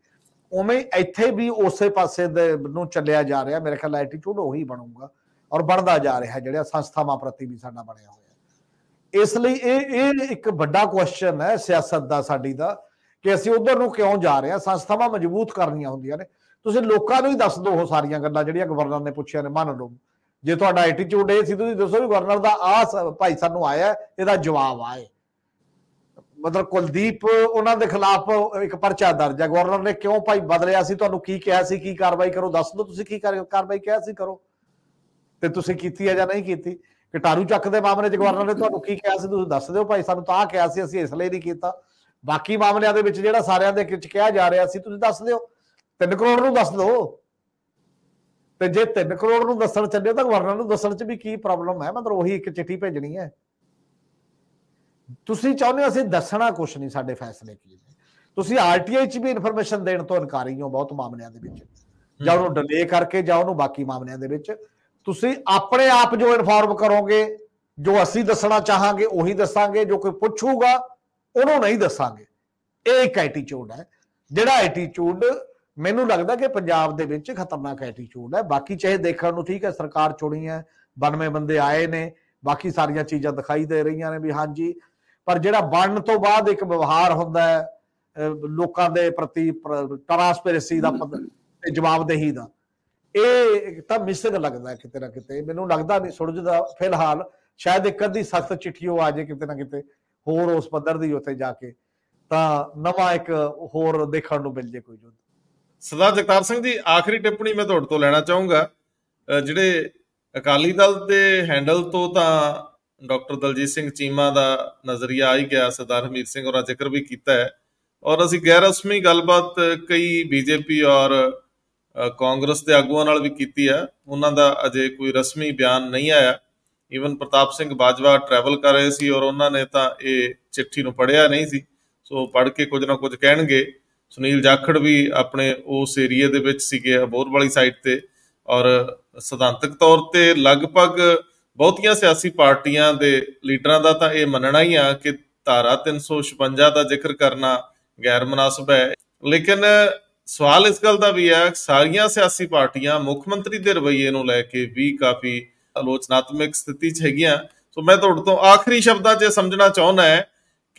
ਉਵੇਂ ਇੱਥੇ ਵੀ ਉਸੇ ਪਾਸੇ ਦੇ ਨੂੰ ਚੱਲਿਆ ਜਾ ਰਿਹਾ। ਮੇਰੇ ਖਿਆਲ ਐਟੀਟਿਊਡ ਉਹੀ ਬਣੂਗਾ। ਔਰ ਬਣਦਾ ਜਾ ਰਿਹਾ, ਜਿਹੜਾ ਸੰਸਥਾਵਾਂ ਪ੍ਰਤੀ ਵੀ ਸਾਡਾ ਬਣਿਆ ਹੋਇਆ। ਇਸ ਲਈ ਇਹ ਇੱਕ ਵੱਡਾ ਕੁਐਸਚਨ ਹੈ ਸਿਆਸਤ ਦਾ, ਸਾਡੀ ਦਾ, ਕਿ ਅਸੀਂ ਉਧਰ ਨੂੰ ਕਿਉਂ ਜਾ ਰਹੇ ਹਾਂ। ਸੰਸਥਾਵਾਂ ਮਜ਼ਬੂਤ ਕਰਨੀਆਂ ਹੁੰਦੀਆਂ ਨੇ। ਤੁਸੀਂ ਲੋਕਾਂ ਨੂੰ ਹੀ ਦੱਸ ਦਿਓ ਉਹ ਸਾਰੀਆਂ ਗੱਲਾਂ ਜਿਹੜੀਆਂ ਗਵਰਨਰ ਨੇ ਪੁੱਛੀਆਂ ਨੇ, ਮੰਨ ਲਓ ਜੇ ਤੁਹਾਡਾ ਐਟੀਟਿਊਡ ਇਹ ਸੀ, ਤੁਸੀਂ ਦੱਸੋ ਵੀ ਗਵਰਨਰ ਦਾ ਆਹ ਭਾਈ ਸਾਨੂੰ ਆਇਆ, ਇਹਦਾ ਜਵਾਬ ਆਏ। ਮਤਲਬ ਕੁਲਦੀਪ ਉਹਨਾਂ ਦੇ ਖਿਲਾਫ ਇੱਕ ਪਰਚਾ ਦਰਜ ਹੈ, ਗਵਰਨਰ ਨੇ ਕਿਉਂ ਭਾਈ ਬਦਲਿਆ ਸੀ, ਤੁਹਾਨੂੰ ਕੀ ਕਿਹਾ ਸੀ, ਕੀ ਕਾਰਵਾਈ ਕਰੋ, ਦੱਸ ਦਿਓ ਤੁਸੀਂ ਕੀ ਕਾਰਵਾਈ ਕਿਹਾ ਸੀ ਕਰੋ, ਤੇ ਤੁਸੀਂ ਕੀਤੀ ਹੈ ਜਾਂ ਨਹੀਂ ਕੀਤੀ। ਕਟਾਰੂ ਚੱਕ ਦੇ ਮਾਮਲੇ 'ਚ ਗਵਰਨਰ ਨੇ ਤੁਹਾਨੂੰ ਕੀ ਕਿਹਾ ਸੀ, ਤੁਸੀਂ ਦੱਸ ਦਿਓ ਭਾਈ ਸਾਨੂੰ ਤਾਂ ਆਹ ਕਿਹਾ ਸੀ, ਅਸੀਂ ਇਸ ਲਈ ਨਹੀਂ ਕੀਤਾ। ਬਾਕੀ ਮਾਮਲਿਆਂ ਦੇ ਵਿੱਚ ਜਿਹੜਾ ਸਾਰਿਆਂ ਦੇ ਵਿੱਚ ਕਿਹਾ ਜਾ ਰਿਹਾ ਸੀ, ਤੁਸੀਂ ਦੱਸ ਦਿਓ, 3 ਕਰੋੜ ਨੂੰ ਦੱਸ ਦਿਓ। ਤੇ ਜੇ 3 ਕਰੋੜ ਨੂੰ ਦੱਸਣ ਚੱਲੇ ਤਾਂ ਗਵਰਨਰ ਨੂੰ ਦੱਸਣ 'ਚ ਵੀ ਕੀ ਪ੍ਰੋਬਲਮ ਹੈ? ਮਤਲਬ ਉਹੀ ਇੱਕ ਚਿੱਠੀ ਭੇਜਣੀ ਹੈ। ਤੁਸੀਂ ਚਾਹੁੰਦੇ ਹੋ ਅਸੀਂ ਦੱਸਣਾ ਕੁਛ ਨਹੀਂ, ਸਾਡੇ ਫੈਸਲੇ ਕੀ ਨੇ। ਤੁਸੀਂ ਆਰਟੀਆਈ 'ਚ ਵੀ ਇਨਫੋਰਮੇਸ਼ਨ ਦੇਣ ਤੋਂ ਇਨਕਾਰੀ ਹੋ ਬਹੁਤ ਮਾਮਲਿਆਂ ਦੇ ਵਿੱਚ, ਜਾਂ ਉਹਨੂੰ ਡਿਲੇ ਕਰਕੇ, ਜਾਂ ਉਹਨੂੰ ਬਾਕੀ ਮਾਮਲਿਆਂ ਦੇ ਵਿੱਚ। ਤੁਸੀਂ ਆਪਣੇ ਆਪ ਜੋ ਇਨਫੋਰਮ ਕਰੋਗੇ, ਜੋ ਅਸੀਂ ਦੱਸਣਾ ਚਾਹਾਂਗੇ ਉਹੀ ਦੱਸਾਂਗੇ, ਜੋ ਕੋਈ ਪੁੱਛੂਗਾ ਉਹਨੂੰ ਨਹੀਂ ਦੱਸਾਂਗੇ। ਇਹ ਇੱਕ ਐਟੀਟਿਊਡ ਹੈ, ਜਿਹੜਾ ਐਟੀਟਿਊਡ ਮੈਨੂੰ ਲੱਗਦਾ ਕਿ ਪੰਜਾਬ ਦੇ ਵਿੱਚ ਖਤਰਨਾਕ ਐਟੀਟਿਊਡ ਹੈ। ਬਾਕੀ ਚਾਹੇ ਦੇਖਣ ਨੂੰ ਠੀਕ ਹੈ, ਸਰਕਾਰ ਚੁਣੀ ਹੈ, 92 ਬੰਦੇ ਆਏ ਨੇ, ਬਾਕੀ ਸਾਰੀਆਂ ਚੀਜ਼ਾਂ ਦਿਖਾਈ ਦੇ ਰਹੀਆਂ ਨੇ ਵੀ ਹਾਂਜੀ, ਪਰ ਜਿਹੜਾ ਬਣਨ ਤੋਂ ਬਾਅਦ ਇੱਕ ਵਿਵਹਾਰ ਹੁੰਦਾ ਹੈ ਲੋਕਾਂ ਦੇ ਪ੍ਰਤੀ, ਟਰਾਂਸਪੇਰੈਂਸੀ ਦਾ ਤੇ ਜਵਾਬਦੇਹੀ ਦਾ, ਇਹ ਤਾਂ ਮਿਸਿੰਗ ਲੱਗਦਾ ਕਿਤੇ ਨਾ ਕਿਤੇ। ਮੈਨੂੰ ਲੱਗਦਾ ਨਹੀਂ ਸੁਲਝਦਾ ਫਿਲਹਾਲ। ਸ਼ਾਇਦ ਇੱਕ ਅੱਧੀ ਸਖਤ ਚਿੱਠੀ ਉਹ ਆ ਜਾਏ ਕਿਤੇ ਨਾ ਕਿਤੇ ਹੋਰ ਉਸ ਪੱਧਰ ਦੀ ਉੱਥੇ ਜਾ ਕੇ, ਤਾਂ ਨਵਾਂ ਇੱਕ ਹੋਰ ਦੇਖਣ ਨੂੰ ਮਿਲ ਜੇ ਕੋਈ ਯੁੱਧ। ਸਰਦਾਰ ਜਗਤਾਰ ਸਿੰਘ ਜੀ, ਆਖਰੀ ਟਿੱਪਣੀ ਮੈਂ ਤੁਹਾਡੇ ਤੋਂ ਲੈਣਾ ਚਾਹੂੰਗਾ। ਜਿਹੜੇ ਅਕਾਲੀ ਦਲ ਦੇ ਹੈਂਡਲ ਤੋਂ ਤਾਂ ਡਾਕਟਰ ਦਲਜੀਤ ਸਿੰਘ ਚੀਮਾ ਦਾ ਨਜ਼ਰੀਆ ਆ ਹੀ ਗਿਆ, ਸਰਦਾਰ ਹਰਮੀਤ ਸਿੰਘ ਹੋਰਾਂ ਜ਼ਿਕਰ ਵੀ ਕੀਤਾ ਹੈ, ਔਰ ਅਸੀਂ ਗੈਰ ਰਸਮੀ ਗੱਲਬਾਤ ਕਈ ਬੀਜੇਪੀ ਔਰ ਕਾਂਗਰਸ ਦੇ ਆਗੂਆਂ ਨਾਲ ਵੀ ਕੀਤੀ ਹੈ। ਉਹਨਾਂ ਦਾ ਅਜੇ ਕੋਈ ਰਸਮੀ ਬਿਆਨ ਨਹੀਂ ਆਇਆ। ਈਵਨ ਪ੍ਰਤਾਪ ਸਿੰਘ ਬਾਜਵਾ ਟਰੈਵਲ ਕਰ ਰਹੇ ਸੀ ਔਰ ਉਹਨਾਂ ਨੇ ਤਾਂ ਇਹ ਚਿੱਠੀ ਨੂੰ ਪੜ੍ਹਿਆ ਨਹੀਂ ਸੀ, ਸੋ ਪੜ੍ਹ ਕੇ ਕੁਝ ਨਾ ਕੁਝ ਕਹਿਣਗੇ। ਸੁਨੀਲ ਜਾਖੜ ਵੀ ਆਪਣੇ ਉਸ ਏਰੀਏ ਦੇ ਵਿੱਚ ਸੀਗੇ, ਅਬੋਹਰ ਵਾਲੀ ਸਾਈਡ ਤੇ, ਔਰ ਸਿਧਾਂਤਕ ਤੌਰ ਤੇ ਲਗਭਗ ਬਹੁਤੀਆਂ ਸਿਆਸੀ ਪਾਰਟੀਆਂ ਦੇ ਲੀਡਰਾਂ ਦਾ ਤਾਂ ਇਹ ਮੰਨਣਾ ਹੀ ਆ ਕਿ ਧਾਰਾ 356 ਦਾ ਜ਼ਿਕਰ ਕਰਨਾ ਗੈਰ ਮੁਨਾਸਬ ਹੈ। ਲੇਕਿਨ ਸਵਾਲ ਇਸ ਗੱਲ ਦਾ ਵੀ ਹੈ, ਸਾਰੀਆਂ ਸਿਆਸੀ ਪਾਰਟੀਆਂ ਮੁੱਖ ਮੰਤਰੀ ਦੇ ਰਵੱਈਏ ਨੂੰ ਲੈ ਕੇ ਵੀ ਕਾਫੀ ਆਲੋਚਨਾਤਮਕ ਸਥਿਤੀ 'ਚ ਹੈਗੀਆਂ। ਸੋ ਮੈਂ ਤੁਹਾਡੇ ਤੋਂ ਆਖਰੀ ਸ਼ਬਦਾਂ 'ਚ ਸਮਝਣਾ ਚਾਹੁੰਦਾ ਹੈ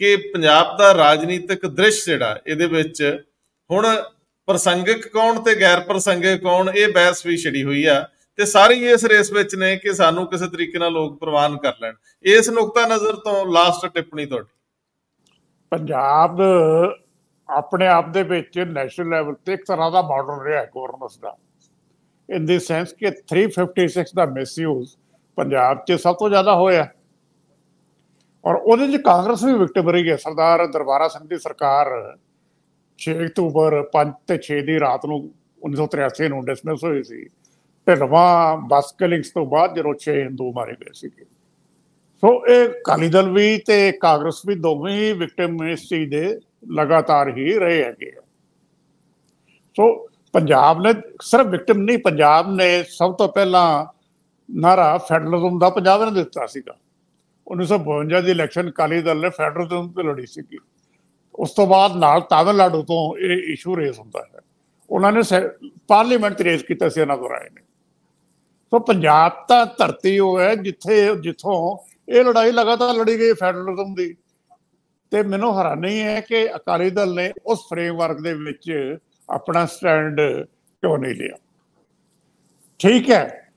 ਕਿ ਪੰਜਾਬ ਦਾ ਰਾਜਨੀਤਿਕ ਦ੍ਰਿਸ਼ ਜਿਹੜਾ, ਇਹਦੇ ਵਿੱਚ ਹੁਣ ਪ੍ਰਸੰਗਿਕ ਕੌਣ ਤੇ ਗੈਰ ਪ੍ਰਸੰਗਿਕ ਕੌਣ, ਇਹ ਬਹਿਸ ਵੀ ਛਿੜੀ ਹੋਈ ਆ, ਤੇ ਸਾਰੇ ਇਸ ਰੇਸ ਵਿੱਚ ਨੇ ਕਿ ਸਾਨੂੰ ਕਿਸੇ ਤਰੀਕੇ ਨਾਲ ਲੋਕ ਪ੍ਰਵਾਨ ਕਰ ਲੈਣ। ਇਸ ਨੁਕਤਾ ਨਜ਼ਰ ਤੋਂ ਲਾਸਟ ਟਿੱਪਣੀ ਤੁਹਾਡੀ। ਪੰਜਾਬ ਆਪਣੇ ਆਪ ਦੇ ਵਿੱਚ ਨੈਸ਼ਨਲ ਲੈਵਲ ਤੇ ਇੱਕ ਤਰ੍ਹਾਂ ਦਾ ਮਾਡਲ ਰਿਹਾ ਗਵਰਨੈਂਸ ਦਾ, ਇਨ ਦੀ ਸੈਂਸ ਕਿ 356 ਦਾ ਮਿਸਯੂਜ਼ ਪੰਜਾਬ 'ਚ ਸਭ ਤੋਂ ਜ਼ਿਆਦਾ ਹੋਇਆ, ਔਰ ਉਹਦੇ 'ਚ ਕਾਂਗਰਸ ਵੀ ਵਿਕਟਿਮ ਰਹੀ ਹੈ। ਸਰਦਾਰ ਦਰਬਾਰਾ ਸਿੰਘ ਦੀ ਸਰਕਾਰ 6 ਅਕਤੂਬਰ 5 ਤੇ 6 ਦੀ ਰਾਤ ਨੂੰ 1983 ਨੂੰ ਡਿਸਮਿਸ ਹੋਈ ਸੀ। ਢਿਲਵਾਂ ਬੱਸ ਕਿਲਿੰਗਸ ਤੋਂ ਬਾਅਦ ਜਦੋਂ 6 ਹਿੰਦੂ ਮਾਰੇ ਗਏ ਸੀਗੇ। ਸੋ ਇਹ ਅਕਾਲੀ ਦਲ ਵੀ ਤੇ ਕਾਂਗਰਸ ਵੀ ਦੋਵੇਂ ਹੀ ਵਿਕਟਿਮ ਇਸ ਚੀਜ਼ ਦੇ ਲਗਾਤਾਰ ਹੀ ਰਹੇ ਹੈਗੇ। ਸੋ ਪੰਜਾਬ ਨੇ ਸਿਰਫ ਵਿਕਟਿਮ ਨਹੀਂ, ਪੰਜਾਬ ਨੇ ਸਭ ਤੋਂ ਪਹਿਲਾਂ ਨਾਰਾ ਫੈਡਰਲਿਜ਼ਮ ਦਾ ਪੰਜਾਬ ਨੇ ਦਿੱਤਾ ਸੀਗਾ। 1952 ਦੀ ਇਲੈਕਸ਼ਨ ਅਕਾਲੀ ਦਲ ਨੇ ਫੈਡਰਲਿਜ਼ਮ ਤੇ ਲੜੀ ਸੀਗੀ। ਉਸ ਤੋਂ ਬਾਅਦ ਨਾਲ ਤਾਮਿਲਨਾਡੂ ਤੋਂ ਇਹ ਇਸ਼ੂ ਰੇਜ਼ ਹੁੰਦਾ ਹੈ, ਉਹਨਾਂ ਨੇ ਪਾਰਲੀਮੈਂਟ ਰੇਜ਼ ਕੀਤਾ ਸੀ ਇਹਨਾਂ ਦੁਆਰਾ ਨੇ। ਸੋ ਪੰਜਾਬ ਤਾਂ ਧਰਤੀ ਉਹ ਹੈ ਜਿੱਥੋਂ ਇਹ ਲੜਾਈ ਲਗਾਤਾਰ ਲੜੀ ਗਈ ਫੈਡਰਲਿਜ਼ਮ ਦੀ। ਤੇ ਮੈਨੂੰ ਹੈਰਾਨੀ ਹੈ ਕਿ ਅਕਾਲੀ ਦਲ ਨੇ ਉਸ ਫਰੇਮਵਰਕ ਦੇ ਵਿੱਚ ਆਪਣਾ ਸਟੈਂਡ ਕਿਉਂ ਨਹੀਂ ਲਿਆ। ਠੀਕ ਹੈ,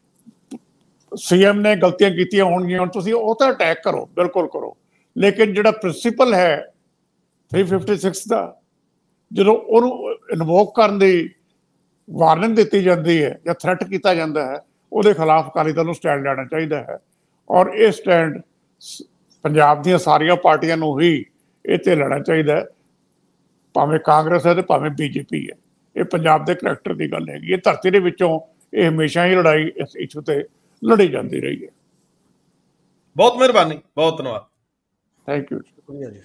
ਸੀਐਮ ਨੇ ਗਲਤੀਆਂ ਕੀਤੀਆਂ ਹੋਣਗੀਆਂ, ਹੁਣ ਤੁਸੀਂ ਉਹ ਤਾਂ ਅਟੈਕ ਕਰੋ, ਬਿਲਕੁਲ ਕਰੋ, ਲੇਕਿਨ ਜਿਹੜਾ ਪ੍ਰਿੰਸੀਪਲ ਹੈ 356 ਦਾ, ਜਦੋਂ ਉਹਨੂੰ ਇਨਵੋਕ ਕਰਨ ਦੀ ਵਾਰਨਿੰਗ ਦਿੱਤੀ ਜਾਂਦੀ ਹੈ ਜਾਂ ਥ੍ਰੈਟ ਕੀਤਾ ਜਾਂਦਾ ਹੈ, ਉਹਦੇ ਖਿਲਾਫ ਅਕਾਲੀ ਦਲ ਨੂੰ ਸਟੈਂਡ ਲੈਣਾ ਚਾਹੀਦਾ ਹੈ। ਔਰ ਇਹ ਸਟੈਂਡ ਪੰਜਾਬ ਦੀਆਂ ਸਾਰੀਆਂ ਪਾਰਟੀਆਂ ਨੂੰ ਹੀ ਇਹ ਤੇ ਲੈਣਾ ਚਾਹੀਦਾ ਹੈ, ਭਾਵੇਂ ਕਾਂਗਰਸ ਹੈ ਤੇ ਭਾਵੇਂ ਬੀਜੇਪੀ ਹੈ। ਇਹ ਪੰਜਾਬ ਦੇ ਕਰੈਕਟਰ ਦੀ ਗੱਲ ਹੈਗੀ। ਇਹ ਧਰਤੀ ਦੇ ਵਿੱਚੋਂ ਇਹ ਹਮੇਸ਼ਾ ਹੀ ਲੜਾਈ ਇਸ ਇਸ਼ੂ ਤੇ ਲੜੀ ਜਾਂਦੀ ਰਹੀ ਹੈ। ਬਹੁਤ ਮਿਹਰਬਾਨੀ, ਬਹੁਤ ਧੰਨਵਾਦ। Thank you. ਸ਼ੁਕਰੀਆ ਜੀ।